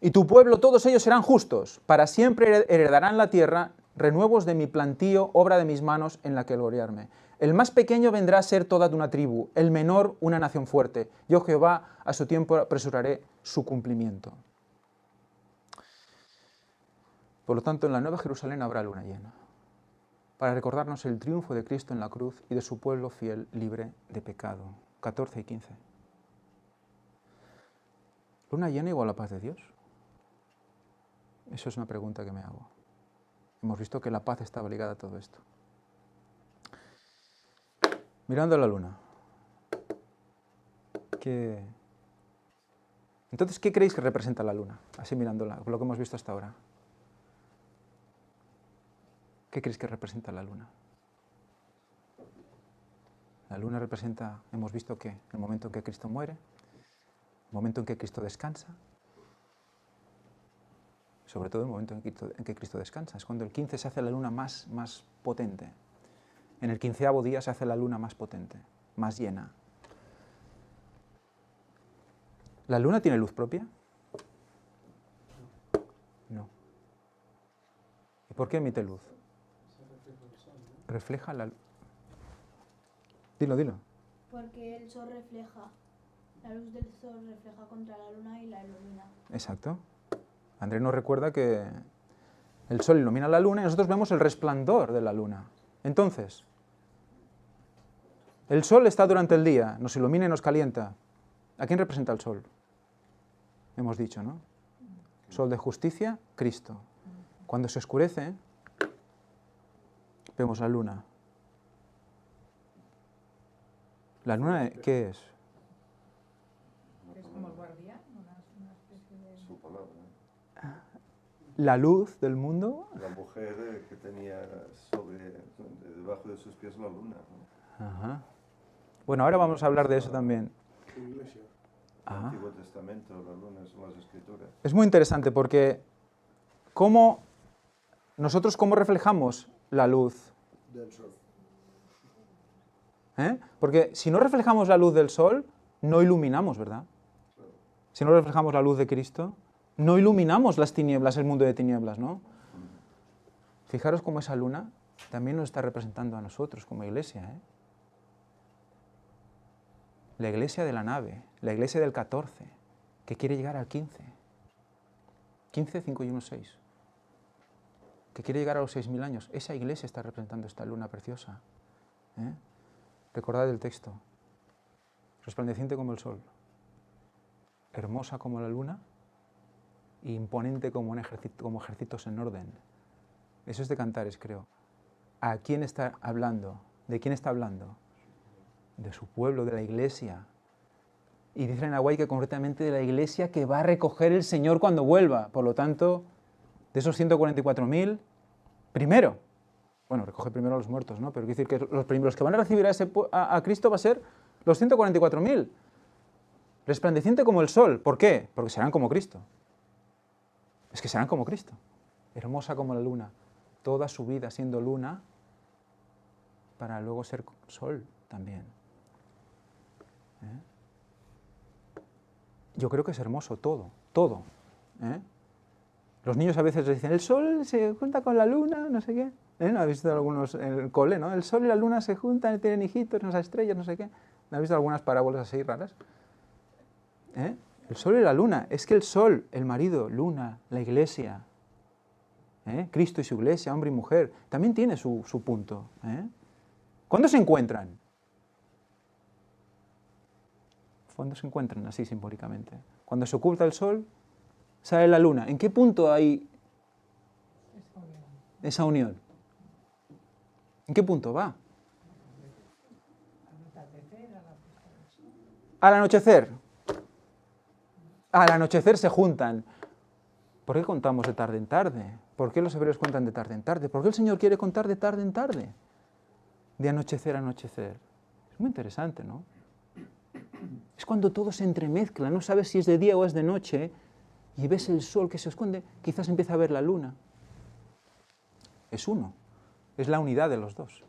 Y tu pueblo, todos ellos serán justos, para siempre heredarán la tierra, renuevos de mi plantío, obra de mis manos en la que gloriarme. El más pequeño vendrá a ser toda una tribu, el menor una nación fuerte. Yo Jehová a su tiempo apresuraré su cumplimiento. Por lo tanto, en la Nueva Jerusalén habrá luna llena, para recordarnos el triunfo de Cristo en la cruz y de su pueblo fiel, libre de pecado. 14 y 15. ¿Luna llena igual a la paz de Dios? Eso es una pregunta que me hago. Hemos visto que la paz estaba ligada a todo esto. Mirando a la luna. Entonces, ¿qué creéis que representa la luna? Así mirándola, lo que hemos visto hasta ahora. ¿Qué creéis que representa la luna? La luna representa, hemos visto que el momento en que Cristo muere, el momento en que Cristo descansa, sobre todo el momento en que Cristo descansa, es cuando el 15 se hace la luna más potente. En el 15º día se hace la luna más potente, más llena. ¿La luna tiene luz propia? No. ¿Y por qué emite luz? Refleja la luz. Dilo. Porque el sol refleja, la luz del sol refleja contra la luna y la ilumina. Exacto. Andrés nos recuerda que el sol ilumina la luna y nosotros vemos el resplandor de la luna. Entonces, el sol está durante el día, nos ilumina y nos calienta. ¿A quién representa el sol? Hemos dicho, ¿no? Sol de justicia, Cristo. Cuando se oscurece, vemos la luna. ¿La luna qué es? Es como el guardián, una especie de... Su palabra. La luz del mundo. La mujer que tenía debajo de sus pies la luna, ¿no? Ajá. Bueno, ahora vamos a hablar de eso también. Iglesia. El Antiguo Testamento, la luna son las escrituras. Es muy interesante porque nosotros cómo reflejamos la luz. Del sol. Porque si no reflejamos la luz del sol, no iluminamos, ¿verdad? Si no reflejamos la luz de Cristo, no iluminamos las tinieblas, el mundo de tinieblas, ¿no? Fijaros cómo esa luna también nos está representando a nosotros como iglesia, La iglesia de la nave, la iglesia del 14, que quiere llegar al 15. 15, 5 y 1, 6. Que quiere llegar a los 6.000 años. Esa iglesia está representando esta luna preciosa. Recordad el texto. Resplandeciente como el sol. Hermosa como la luna. E imponente como ejércitos en orden. Eso es de Cantares, creo. ¿A quién está hablando? ¿De quién está hablando? De su pueblo, de la iglesia. Y dice en Hawaii que concretamente de la iglesia que va a recoger el Señor cuando vuelva. Por lo tanto, de esos 144.000, primero, bueno, recoge primero a los muertos, ¿no? Pero quiere decir que los primeros que van a recibir a Cristo va a ser los 144.000. Resplandeciente como el sol. ¿Por qué? Porque serán como Cristo. Es que serán como Cristo. Hermosa como la luna. Toda su vida siendo luna para luego ser sol también. Yo creo que es hermoso todo. Los niños a veces les dicen, el sol se junta con la luna, no sé qué. ¿No habéis visto algunos en el cole, no? El sol y la luna se juntan, tienen hijitos, unas estrellas, no sé qué. ¿No habéis visto algunas parábolas así raras? El sol y la luna. Es que el sol, el marido, luna, la iglesia, Cristo y su iglesia, hombre y mujer, también tiene su punto. ¿Cuándo se encuentran? ¿Cuándo se encuentran así simbólicamente? Cuando se oculta el sol, sale la luna. ¿En qué punto hay esa unión? ¿En qué punto va? Al anochecer. Al anochecer se juntan. ¿Por qué contamos de tarde en tarde? ¿Por qué los hebreos cuentan de tarde en tarde? ¿Por qué el Señor quiere contar de tarde en tarde? De anochecer a anochecer. Es muy interesante, ¿no? Es cuando todo se entremezcla, no sabes si es de día o es de noche, y ves el sol que se esconde, quizás empieza a ver la luna. Es uno, es la unidad de los dos.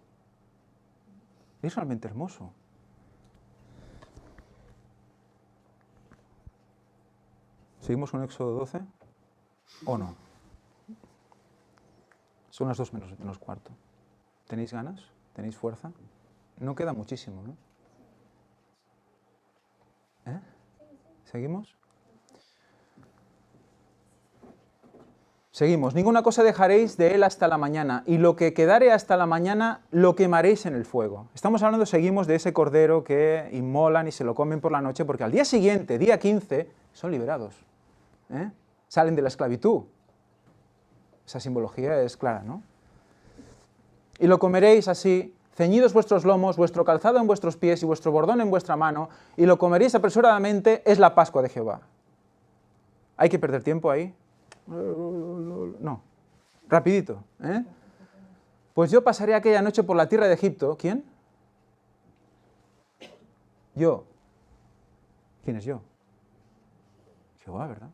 Es realmente hermoso. ¿Seguimos con Éxodo 12? ¿O no? Son las 2 menos cuarto. ¿Tenéis ganas? ¿Tenéis fuerza? No queda muchísimo, ¿no? ¿Seguimos? Seguimos. Ninguna cosa dejaréis de él hasta la mañana, y lo que quedare hasta la mañana lo quemaréis en el fuego. Estamos hablando, seguimos, de ese cordero que inmolan y se lo comen por la noche, porque al día siguiente, día 15, son liberados. Salen de la esclavitud. Esa simbología es clara, ¿no? Y lo comeréis así, ceñidos vuestros lomos, vuestro calzado en vuestros pies y vuestro bordón en vuestra mano, y lo comeréis apresuradamente, es la Pascua de Jehová. ¿Hay que perder tiempo ahí? No, rapidito. Pues yo pasaré aquella noche por la tierra de Egipto. ¿Quién? Yo. ¿Quién es yo? Jehová, ¿verdad?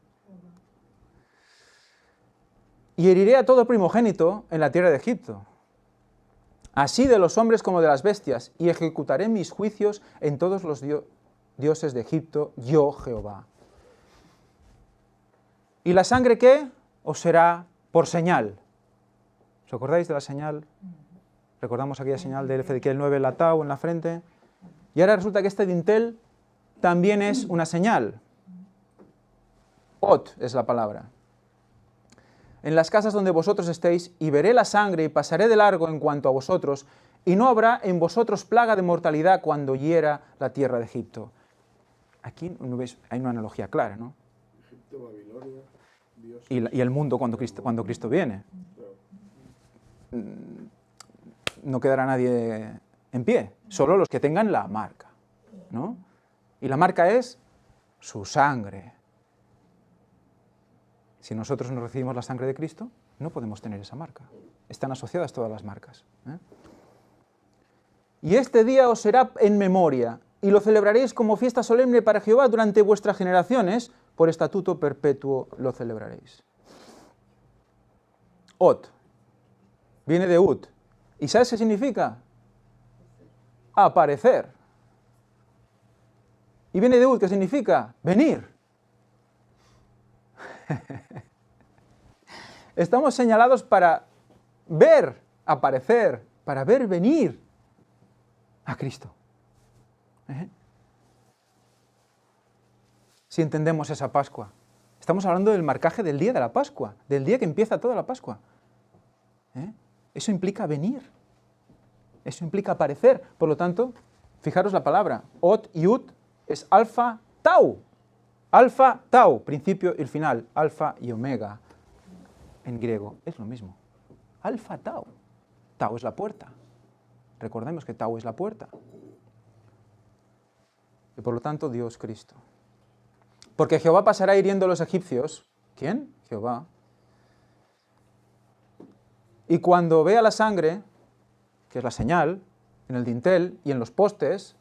Y heriré a todo primogénito en la tierra de Egipto, así de los hombres como de las bestias, y ejecutaré mis juicios en todos los dioses de Egipto, yo Jehová. ¿Y la sangre qué? Os será por señal. ¿Os acordáis de la señal? Recordamos aquella señal de Ezequiel 9, la tau en la frente. Y ahora resulta que este dintel también es una señal. Ot es la palabra. En las casas donde vosotros estéis, y veré la sangre y pasaré de largo en cuanto a vosotros, y no habrá en vosotros plaga de mortalidad cuando hiera la tierra de Egipto. Aquí hay una analogía clara, ¿no? Egipto, Babilonia, Dios. Y el mundo cuando Cristo viene. No quedará nadie en pie, solo los que tengan la marca, ¿no? Y la marca es su sangre. Si nosotros no recibimos la sangre de Cristo, no podemos tener esa marca. Están asociadas todas las marcas. Y este día os será en memoria, y lo celebraréis como fiesta solemne para Jehová durante vuestras generaciones, por estatuto perpetuo lo celebraréis. Ot, viene de ut. ¿Y sabes qué significa? Aparecer. Y viene de ut, ¿qué significa? Venir. Estamos señalados para ver aparecer, para ver venir a Cristo. Si entendemos esa Pascua. Estamos hablando del marcaje del día de la Pascua, del día que empieza toda la Pascua. Eso implica venir. Eso implica aparecer. Por lo tanto, fijaros la palabra, ot y ut es alfa, tau. Alfa, tau, principio y el final, alfa y omega, en griego, es lo mismo. Alfa, tau. Tau es la puerta. Recordemos que tau es la puerta. Y por lo tanto, Dios Cristo. Porque Jehová pasará hiriendo a los egipcios. ¿Quién? Jehová. Y cuando vea la sangre, que es la señal, en el dintel y en los postes,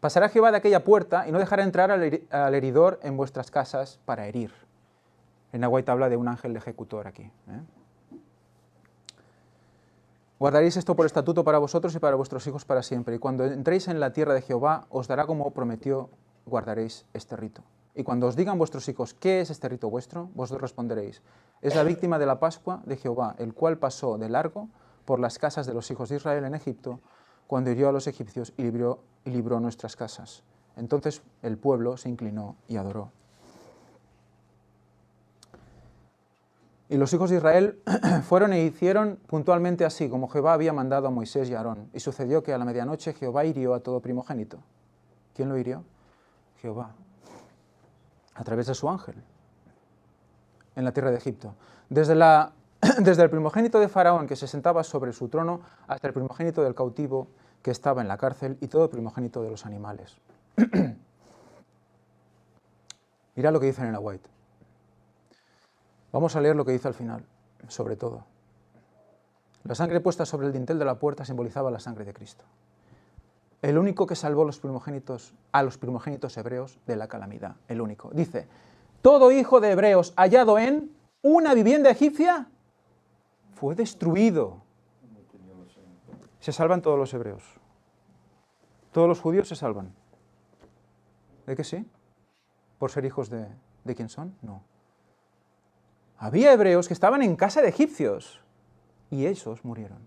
pasará Jehová de aquella puerta y no dejará entrar al heridor en vuestras casas para herir. En White habla de un ángel ejecutor aquí. Guardaréis esto por estatuto para vosotros y para vuestros hijos para siempre. Y cuando entréis en la tierra de Jehová, os dará como prometió, guardaréis este rito. Y cuando os digan vuestros hijos, ¿qué es este rito vuestro? Vosotros responderéis, es la víctima de la Pascua de Jehová, el cual pasó de largo por las casas de los hijos de Israel en Egipto, cuando hirió a los egipcios y libró nuestras casas. Entonces el pueblo se inclinó y adoró. Y los hijos de Israel fueron e hicieron puntualmente así, como Jehová había mandado a Moisés y a Aarón. Y sucedió que a la medianoche Jehová hirió a todo primogénito. ¿Quién lo hirió? Jehová. A través de su ángel. En la tierra de Egipto. Desde el primogénito de Faraón que se sentaba sobre su trono hasta el primogénito del cautivo que estaba en la cárcel y todo primogénito de los animales. Mirad lo que dice Elena White. Vamos a leer lo que dice al final, sobre todo. La sangre puesta sobre el dintel de la puerta simbolizaba la sangre de Cristo. El único que salvó a los primogénitos hebreos de la calamidad. El único. Dice, todo hijo de hebreos hallado en una vivienda egipcia fue destruido. Se salvan todos los hebreos. Todos los judíos se salvan. ¿De qué sí? ¿Por ser hijos de quién son? No. Había hebreos que estaban en casa de egipcios y esos murieron.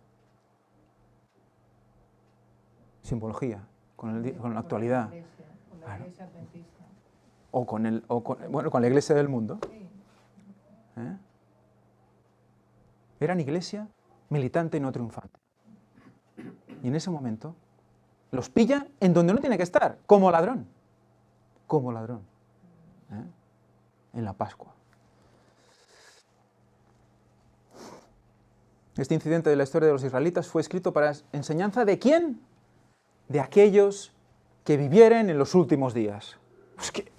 Simbología, con la actualidad. Con la iglesia adventista. O con la iglesia del mundo. ¿Eh? Eran iglesia militante y no triunfante. Y en ese momento los pilla en donde no tiene que estar, como ladrón. Como ladrón. ¿Eh? En la Pascua. Este incidente de la historia de los israelitas fue escrito para enseñanza ¿de quién? De aquellos que vivieren en los últimos días. Es que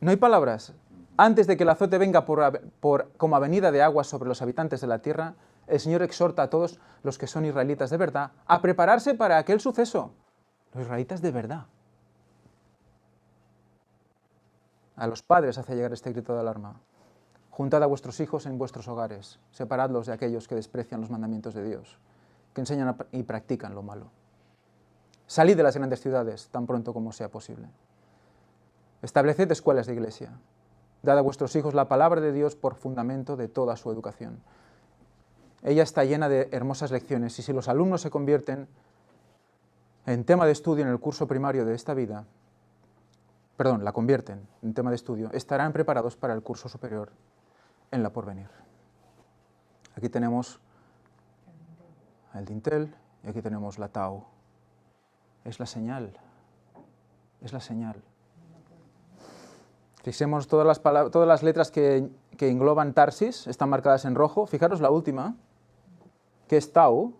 no hay palabras. Antes de que el azote venga como avenida de aguas sobre los habitantes de la tierra, el Señor exhorta a todos los que son israelitas de verdad a prepararse para aquel suceso. Los israelitas de verdad. A los padres hace llegar este grito de alarma. Juntad a vuestros hijos en vuestros hogares, separadlos de aquellos que desprecian los mandamientos de Dios, que enseñan y practican lo malo. Salid de las grandes ciudades tan pronto como sea posible. Estableced escuelas de iglesia. Dad a vuestros hijos la palabra de Dios por fundamento de toda su educación. Ella está llena de hermosas lecciones y si los alumnos se convierten en tema de estudio en el curso primario de esta vida, la convierten en tema de estudio, estarán preparados para el curso superior en la porvenir. Aquí tenemos el dintel y aquí tenemos la tau. Es la señal. Es la señal. Fijemos todas las letras que engloban Tarsis, están marcadas en rojo. Fijaros la última, que es tau.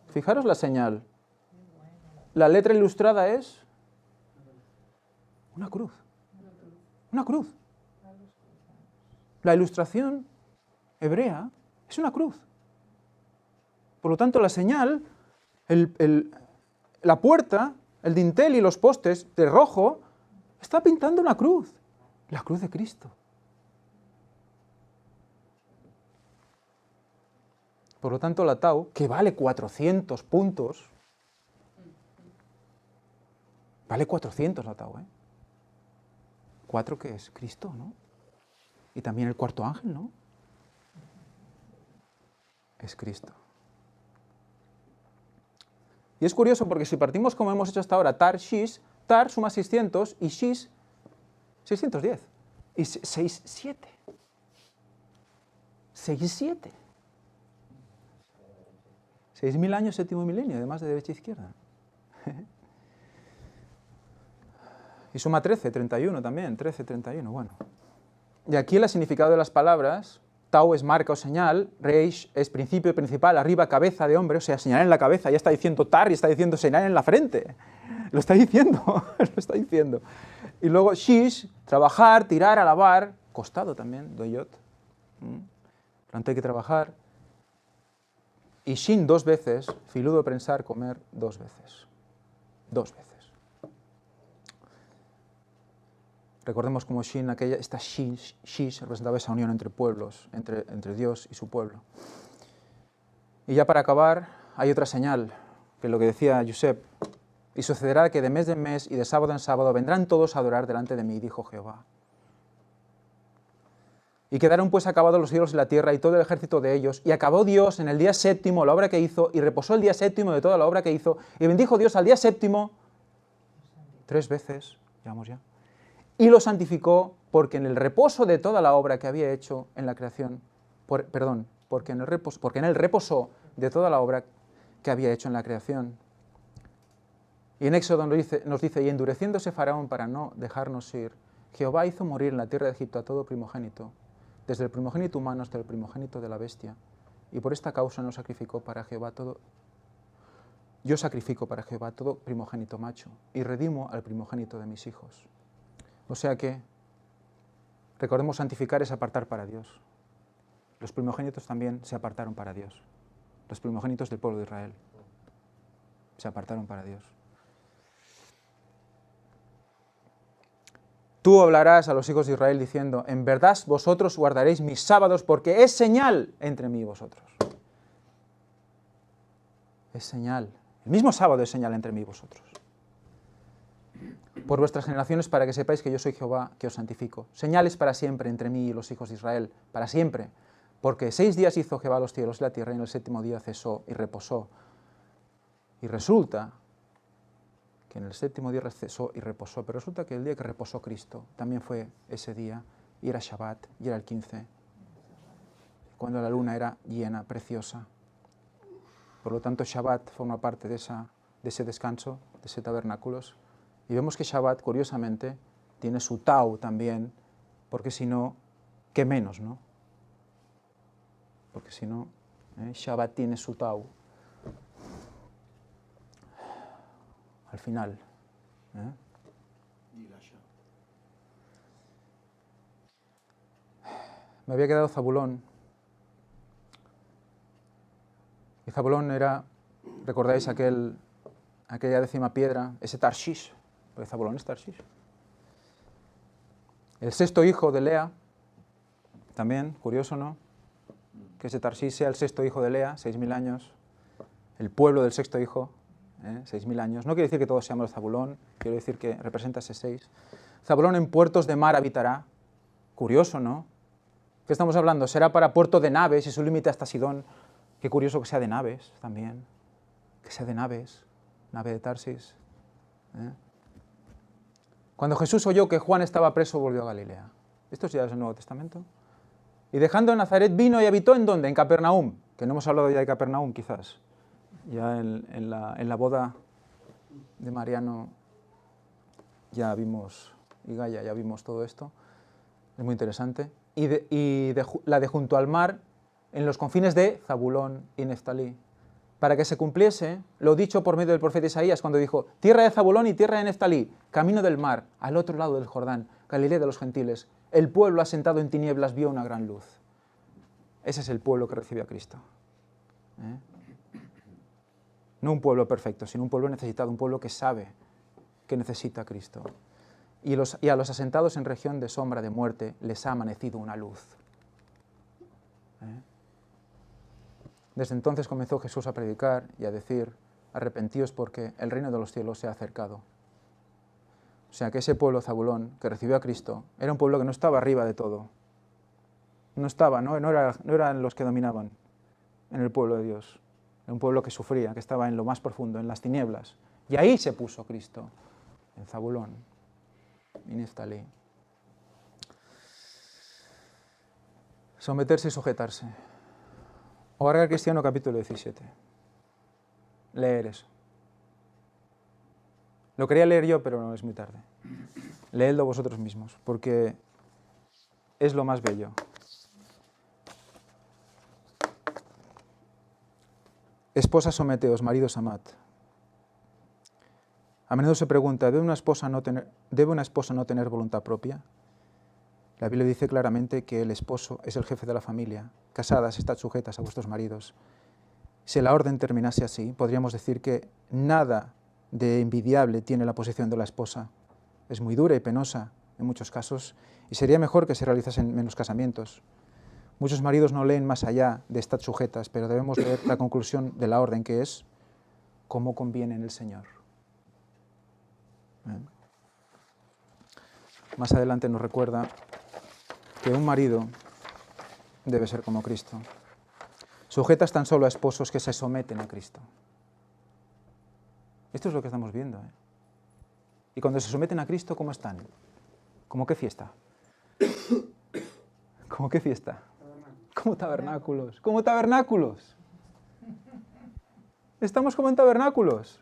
Fijaros la señal. La letra ilustrada es una cruz. Una cruz. La ilustración hebrea es una cruz. Por lo tanto, la señal, la puerta, el dintel y los postes de rojo, está pintando una cruz. La cruz de Cristo. Por lo tanto, la tau, que vale 400 puntos, vale 400 la tau, ¿eh? 4 que es Cristo, ¿no? Y también el cuarto ángel, ¿no? Es Cristo. Y es curioso porque si partimos como hemos hecho hasta ahora, tar, shish, tar suma 600 y shish 610. Y 6, 7. 6, 7. 6.000 años, séptimo milenio, además de derecha e izquierda. Y suma 13, 31 también, 13, 31, bueno. Y aquí el significado de las palabras, tau es marca o señal, reish es principio principal, arriba cabeza de hombre, o sea, señal en la cabeza, ya está diciendo tar y está diciendo señal en la frente. Lo está diciendo, lo está diciendo. Y luego shish, trabajar, tirar, alabar, costado también, doyot. Tanto hay que trabajar. Y shin 2 veces, filudo, prensar, comer 2 veces. 2 veces. Recordemos cómo Shin, esta Shish representaba esa unión entre pueblos, entre Dios y su pueblo. Y ya para acabar, hay otra señal, que es lo que decía Josep. Y sucederá que de mes en mes y de sábado en sábado vendrán todos a adorar delante de mí, dijo Jehová. Y quedaron pues acabados los cielos y la tierra y todo el ejército de ellos. Y acabó Dios en el día séptimo la obra que hizo, y reposó el día séptimo de toda la obra que hizo. Y bendijo Dios al día séptimo 3 veces, llevamos ya. Y lo santificó porque en el reposo de toda la obra que había hecho en la creación, porque en él reposó de toda la obra que había hecho en la creación. Y en Éxodo nos dice, y endureciéndose Faraón para no dejarnos ir, Jehová hizo morir en la tierra de Egipto a todo primogénito, desde el primogénito humano hasta el primogénito de la bestia, y por esta causa no sacrificó para Jehová yo sacrifico para Jehová todo primogénito macho y redimo al primogénito de mis hijos. O sea que, recordemos, santificar es apartar para Dios. Los primogénitos también se apartaron para Dios. Los primogénitos del pueblo de Israel se apartaron para Dios. Tú hablarás a los hijos de Israel diciendo, en verdad vosotros guardaréis mis sábados porque es señal entre mí y vosotros. Es señal. El mismo sábado es señal entre mí y vosotros. Por vuestras generaciones, para que sepáis que yo soy Jehová, que os santifico. Señales para siempre entre mí y los hijos de Israel, para siempre. Porque 6 días hizo Jehová los cielos y la tierra, y en el 7º día cesó y reposó. Y resulta que en el 7º día cesó y reposó, pero resulta que el día que reposó Cristo también fue ese día, y era Shabbat, y era el 15, cuando la luna era llena, preciosa. Por lo tanto, Shabbat forma parte de ese descanso, de ese tabernáculos. Y vemos que Shabbat, curiosamente, tiene su Tau también, porque si no, ¿qué menos, no? Porque si no, Shabbat tiene su Tau. Al final. Me había quedado Zabulón. Y Zabulón era, ¿recordáis aquella 10ª piedra? Ese Tarshish, porque Zabulón es Tarshish. El 6º hijo de Lea, también, curioso, ¿no? Que ese Tarshish sea el 6º hijo de Lea, 6.000 años. El pueblo del 6º hijo, 6.000 años. No quiere decir que todos seamos Zabulón, quiero decir que representa ese 6. Zabulón en puertos de mar habitará. Curioso, ¿no? ¿Qué estamos hablando? Será para puerto de naves y su límite hasta Sidón. Qué curioso que sea de naves también. Que sea de naves. Nave de Tarsis. Cuando Jesús oyó que Juan estaba preso, volvió a Galilea. Esto ya es el Nuevo Testamento. Y dejando Nazaret vino y habitó ¿en dónde? En Capernaum. Que no hemos hablado ya de Capernaum, quizás. Ya en la boda de Mariano ya vimos, y Gaia, ya vimos todo esto. Es muy interesante. La de junto al mar, en los confines de Zabulón y Neftalí, para que se cumpliese lo dicho por medio del profeta Isaías, cuando dijo, tierra de Zabulón y tierra de Neftalí, camino del mar, al otro lado del Jordán, Galilea de los gentiles, el pueblo asentado en tinieblas vio una gran luz. Ese es el pueblo que recibe a Cristo. No un pueblo perfecto, sino un pueblo necesitado, un pueblo que sabe que necesita a Cristo. Y a los asentados en región de sombra de muerte les ha amanecido una luz. Desde entonces comenzó Jesús a predicar y a decir, arrepentíos porque el reino de los cielos se ha acercado. O sea que ese pueblo Zabulón que recibió a Cristo era un pueblo que no estaba arriba de todo. No eran los que dominaban en el pueblo de Dios. Era un pueblo que sufría, que estaba en lo más profundo, en las tinieblas. Y ahí se puso Cristo, en Zabulón y Neftalí. Someterse y sujetarse. Hogar Cristiano, capítulo 17. Leer eso. Lo quería leer yo, pero no, es muy tarde. Leedlo vosotros mismos, porque es lo más bello. Esposas, someteos, maridos, amad. A menudo se pregunta, ¿debe una esposa no tener voluntad propia? La Biblia dice claramente que el esposo es el jefe de la familia. Casadas, estad sujetas a vuestros maridos. Si la orden terminase así, podríamos decir que nada de envidiable tiene la posición de la esposa. Es muy dura y penosa en muchos casos, y sería mejor que se realizasen menos casamientos. Muchos maridos no leen más allá de estad sujetas, pero debemos leer la conclusión de la orden, que es cómo conviene en el Señor. Más adelante nos recuerda que un marido debe ser como Cristo. Sujetas tan solo a esposos que se someten a Cristo. Esto es lo que estamos viendo. Y cuando se someten a Cristo, ¿cómo están? ¿Cómo qué fiesta? ¿Cómo qué fiesta? Como tabernáculos. Como tabernáculos. Estamos como en tabernáculos.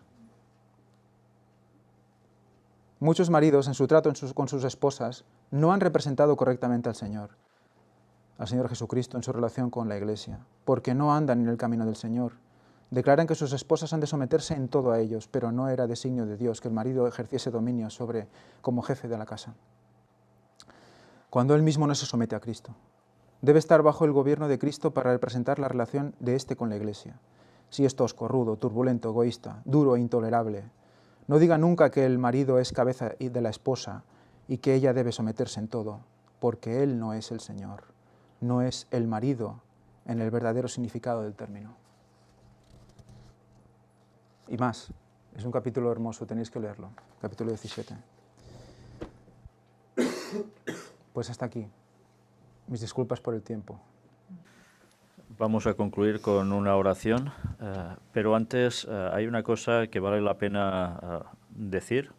Muchos maridos en su trato con sus esposas no han representado correctamente al Señor Jesucristo en su relación con la Iglesia, porque no andan en el camino del Señor. Declaran que sus esposas han de someterse en todo a ellos, pero no era designio de Dios que el marido ejerciese dominio como jefe de la casa, cuando él mismo no se somete a Cristo. Debe estar bajo el gobierno de Cristo para representar la relación de éste con la Iglesia. Si es tosco, rudo, turbulento, egoísta, duro e intolerable, no diga nunca que el marido es cabeza de la esposa y que ella debe someterse en todo, porque él no es el Señor, no es el marido en el verdadero significado del término. Y más, es un capítulo hermoso, tenéis que leerlo, capítulo 17. Pues hasta aquí. Mis disculpas por el tiempo. Vamos a concluir con una oración, pero antes hay una cosa que vale la pena decir,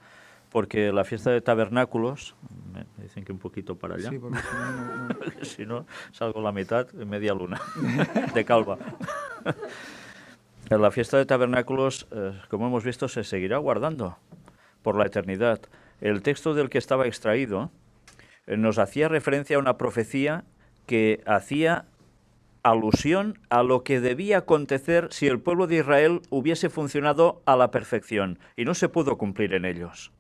porque la fiesta de tabernáculos, me dicen que un poquito para allá, Sí, porque si no salgo la mitad, media luna, de calva. La fiesta de tabernáculos, como hemos visto, se seguirá guardando por la eternidad. El texto del que estaba extraído nos hacía referencia a una profecía que hacía alusión a lo que debía acontecer si el pueblo de Israel hubiese funcionado a la perfección, y no se pudo cumplir en ellos.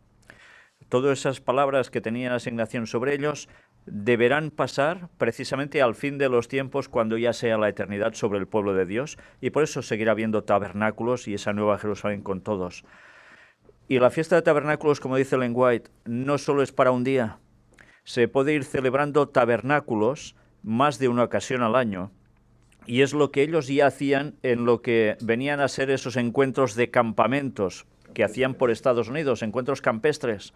Todas esas palabras que tenían asignación sobre ellos deberán pasar precisamente al fin de los tiempos, cuando ya sea la eternidad sobre el pueblo de Dios, y por eso seguirá habiendo tabernáculos y esa nueva Jerusalén con todos. Y la fiesta de tabernáculos, como dice Ellen White, no solo es para un día. Se puede ir celebrando tabernáculos más de una ocasión al año, y es lo que ellos ya hacían en lo que venían a ser esos encuentros de campamentos que hacían por Estados Unidos, encuentros campestres,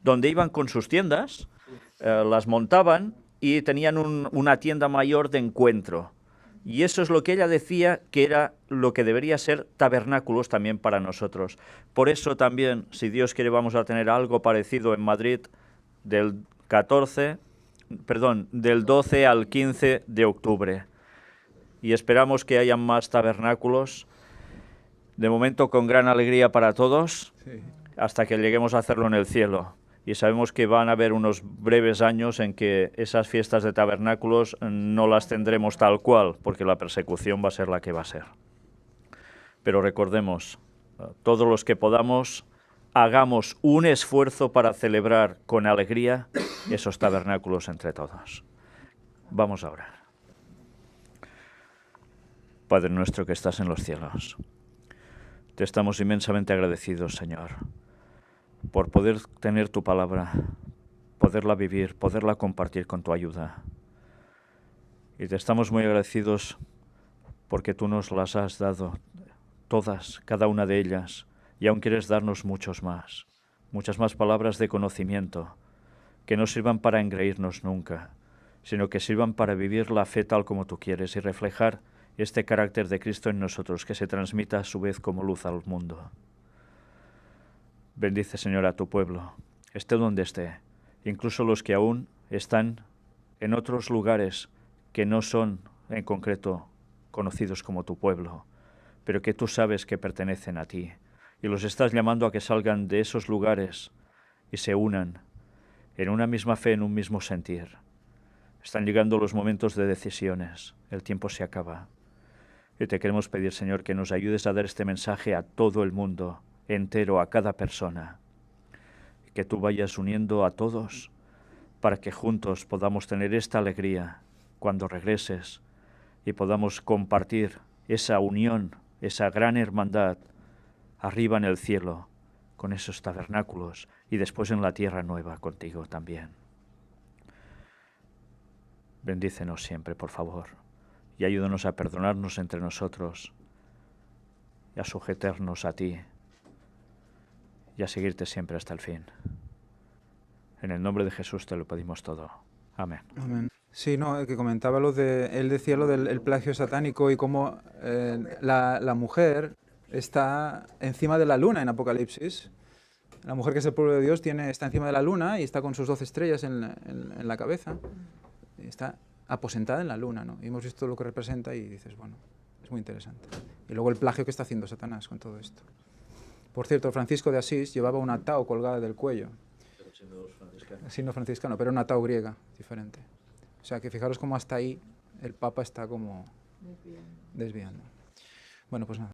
donde iban con sus tiendas, las montaban y tenían una tienda mayor de encuentro. Y eso es lo que ella decía que era lo que debería ser tabernáculos también para nosotros. Por eso también, si Dios quiere, vamos a tener algo parecido en Madrid del 12 al 15 de octubre. Y esperamos que haya más tabernáculos, de momento con gran alegría para todos, hasta que lleguemos a hacerlo en el cielo. Y sabemos que van a haber unos breves años en que esas fiestas de tabernáculos no las tendremos tal cual, porque la persecución va a ser la que va a ser. Pero recordemos, todos los que podamos, hagamos un esfuerzo para celebrar con alegría esos tabernáculos entre todos. Vamos a orar. Padre nuestro que estás en los cielos, te estamos inmensamente agradecidos, Señor, por poder tener tu palabra, poderla vivir, poderla compartir con tu ayuda. Y te estamos muy agradecidos porque tú nos las has dado, todas, cada una de ellas, y aún quieres darnos muchas más palabras de conocimiento, que no sirvan para engreírnos nunca, sino que sirvan para vivir la fe tal como tú quieres y reflejar este carácter de Cristo en nosotros, que se transmita a su vez como luz al mundo. Bendice, Señor, a tu pueblo, esté donde esté, incluso los que aún están en otros lugares que no son, en concreto, conocidos como tu pueblo, pero que tú sabes que pertenecen a ti, y los estás llamando a que salgan de esos lugares y se unan en una misma fe, en un mismo sentir. Están llegando los momentos de decisiones, el tiempo se acaba. Y te queremos pedir, Señor, que nos ayudes a dar este mensaje a todo el mundo, entero, a cada persona. Que tú vayas uniendo a todos para que juntos podamos tener esta alegría cuando regreses y podamos compartir esa unión, esa gran hermandad arriba en el cielo con esos tabernáculos y después en la tierra nueva contigo también. Bendícenos siempre, por favor, y ayúdanos a perdonarnos entre nosotros y a sujetarnos a ti y a seguirte siempre hasta el fin. En el nombre de Jesús te lo pedimos todo. Amén. Amén. Sí, no, que comentaba él decía lo del plagio satánico y cómo la mujer está encima de la luna en Apocalipsis. La mujer que es el pueblo de Dios está encima de la luna y está con sus 12 estrellas en la cabeza. Está aposentada en la luna, ¿no? Y hemos visto lo que representa y dices, bueno, es muy interesante. Y luego el plagio que está haciendo Satanás con todo esto. Por cierto, Francisco de Asís llevaba una tao colgada del cuello. Siendo franciscano, pero una tao griega, diferente. O sea que fijaros cómo hasta ahí el Papa está como desviando. Bueno, pues nada.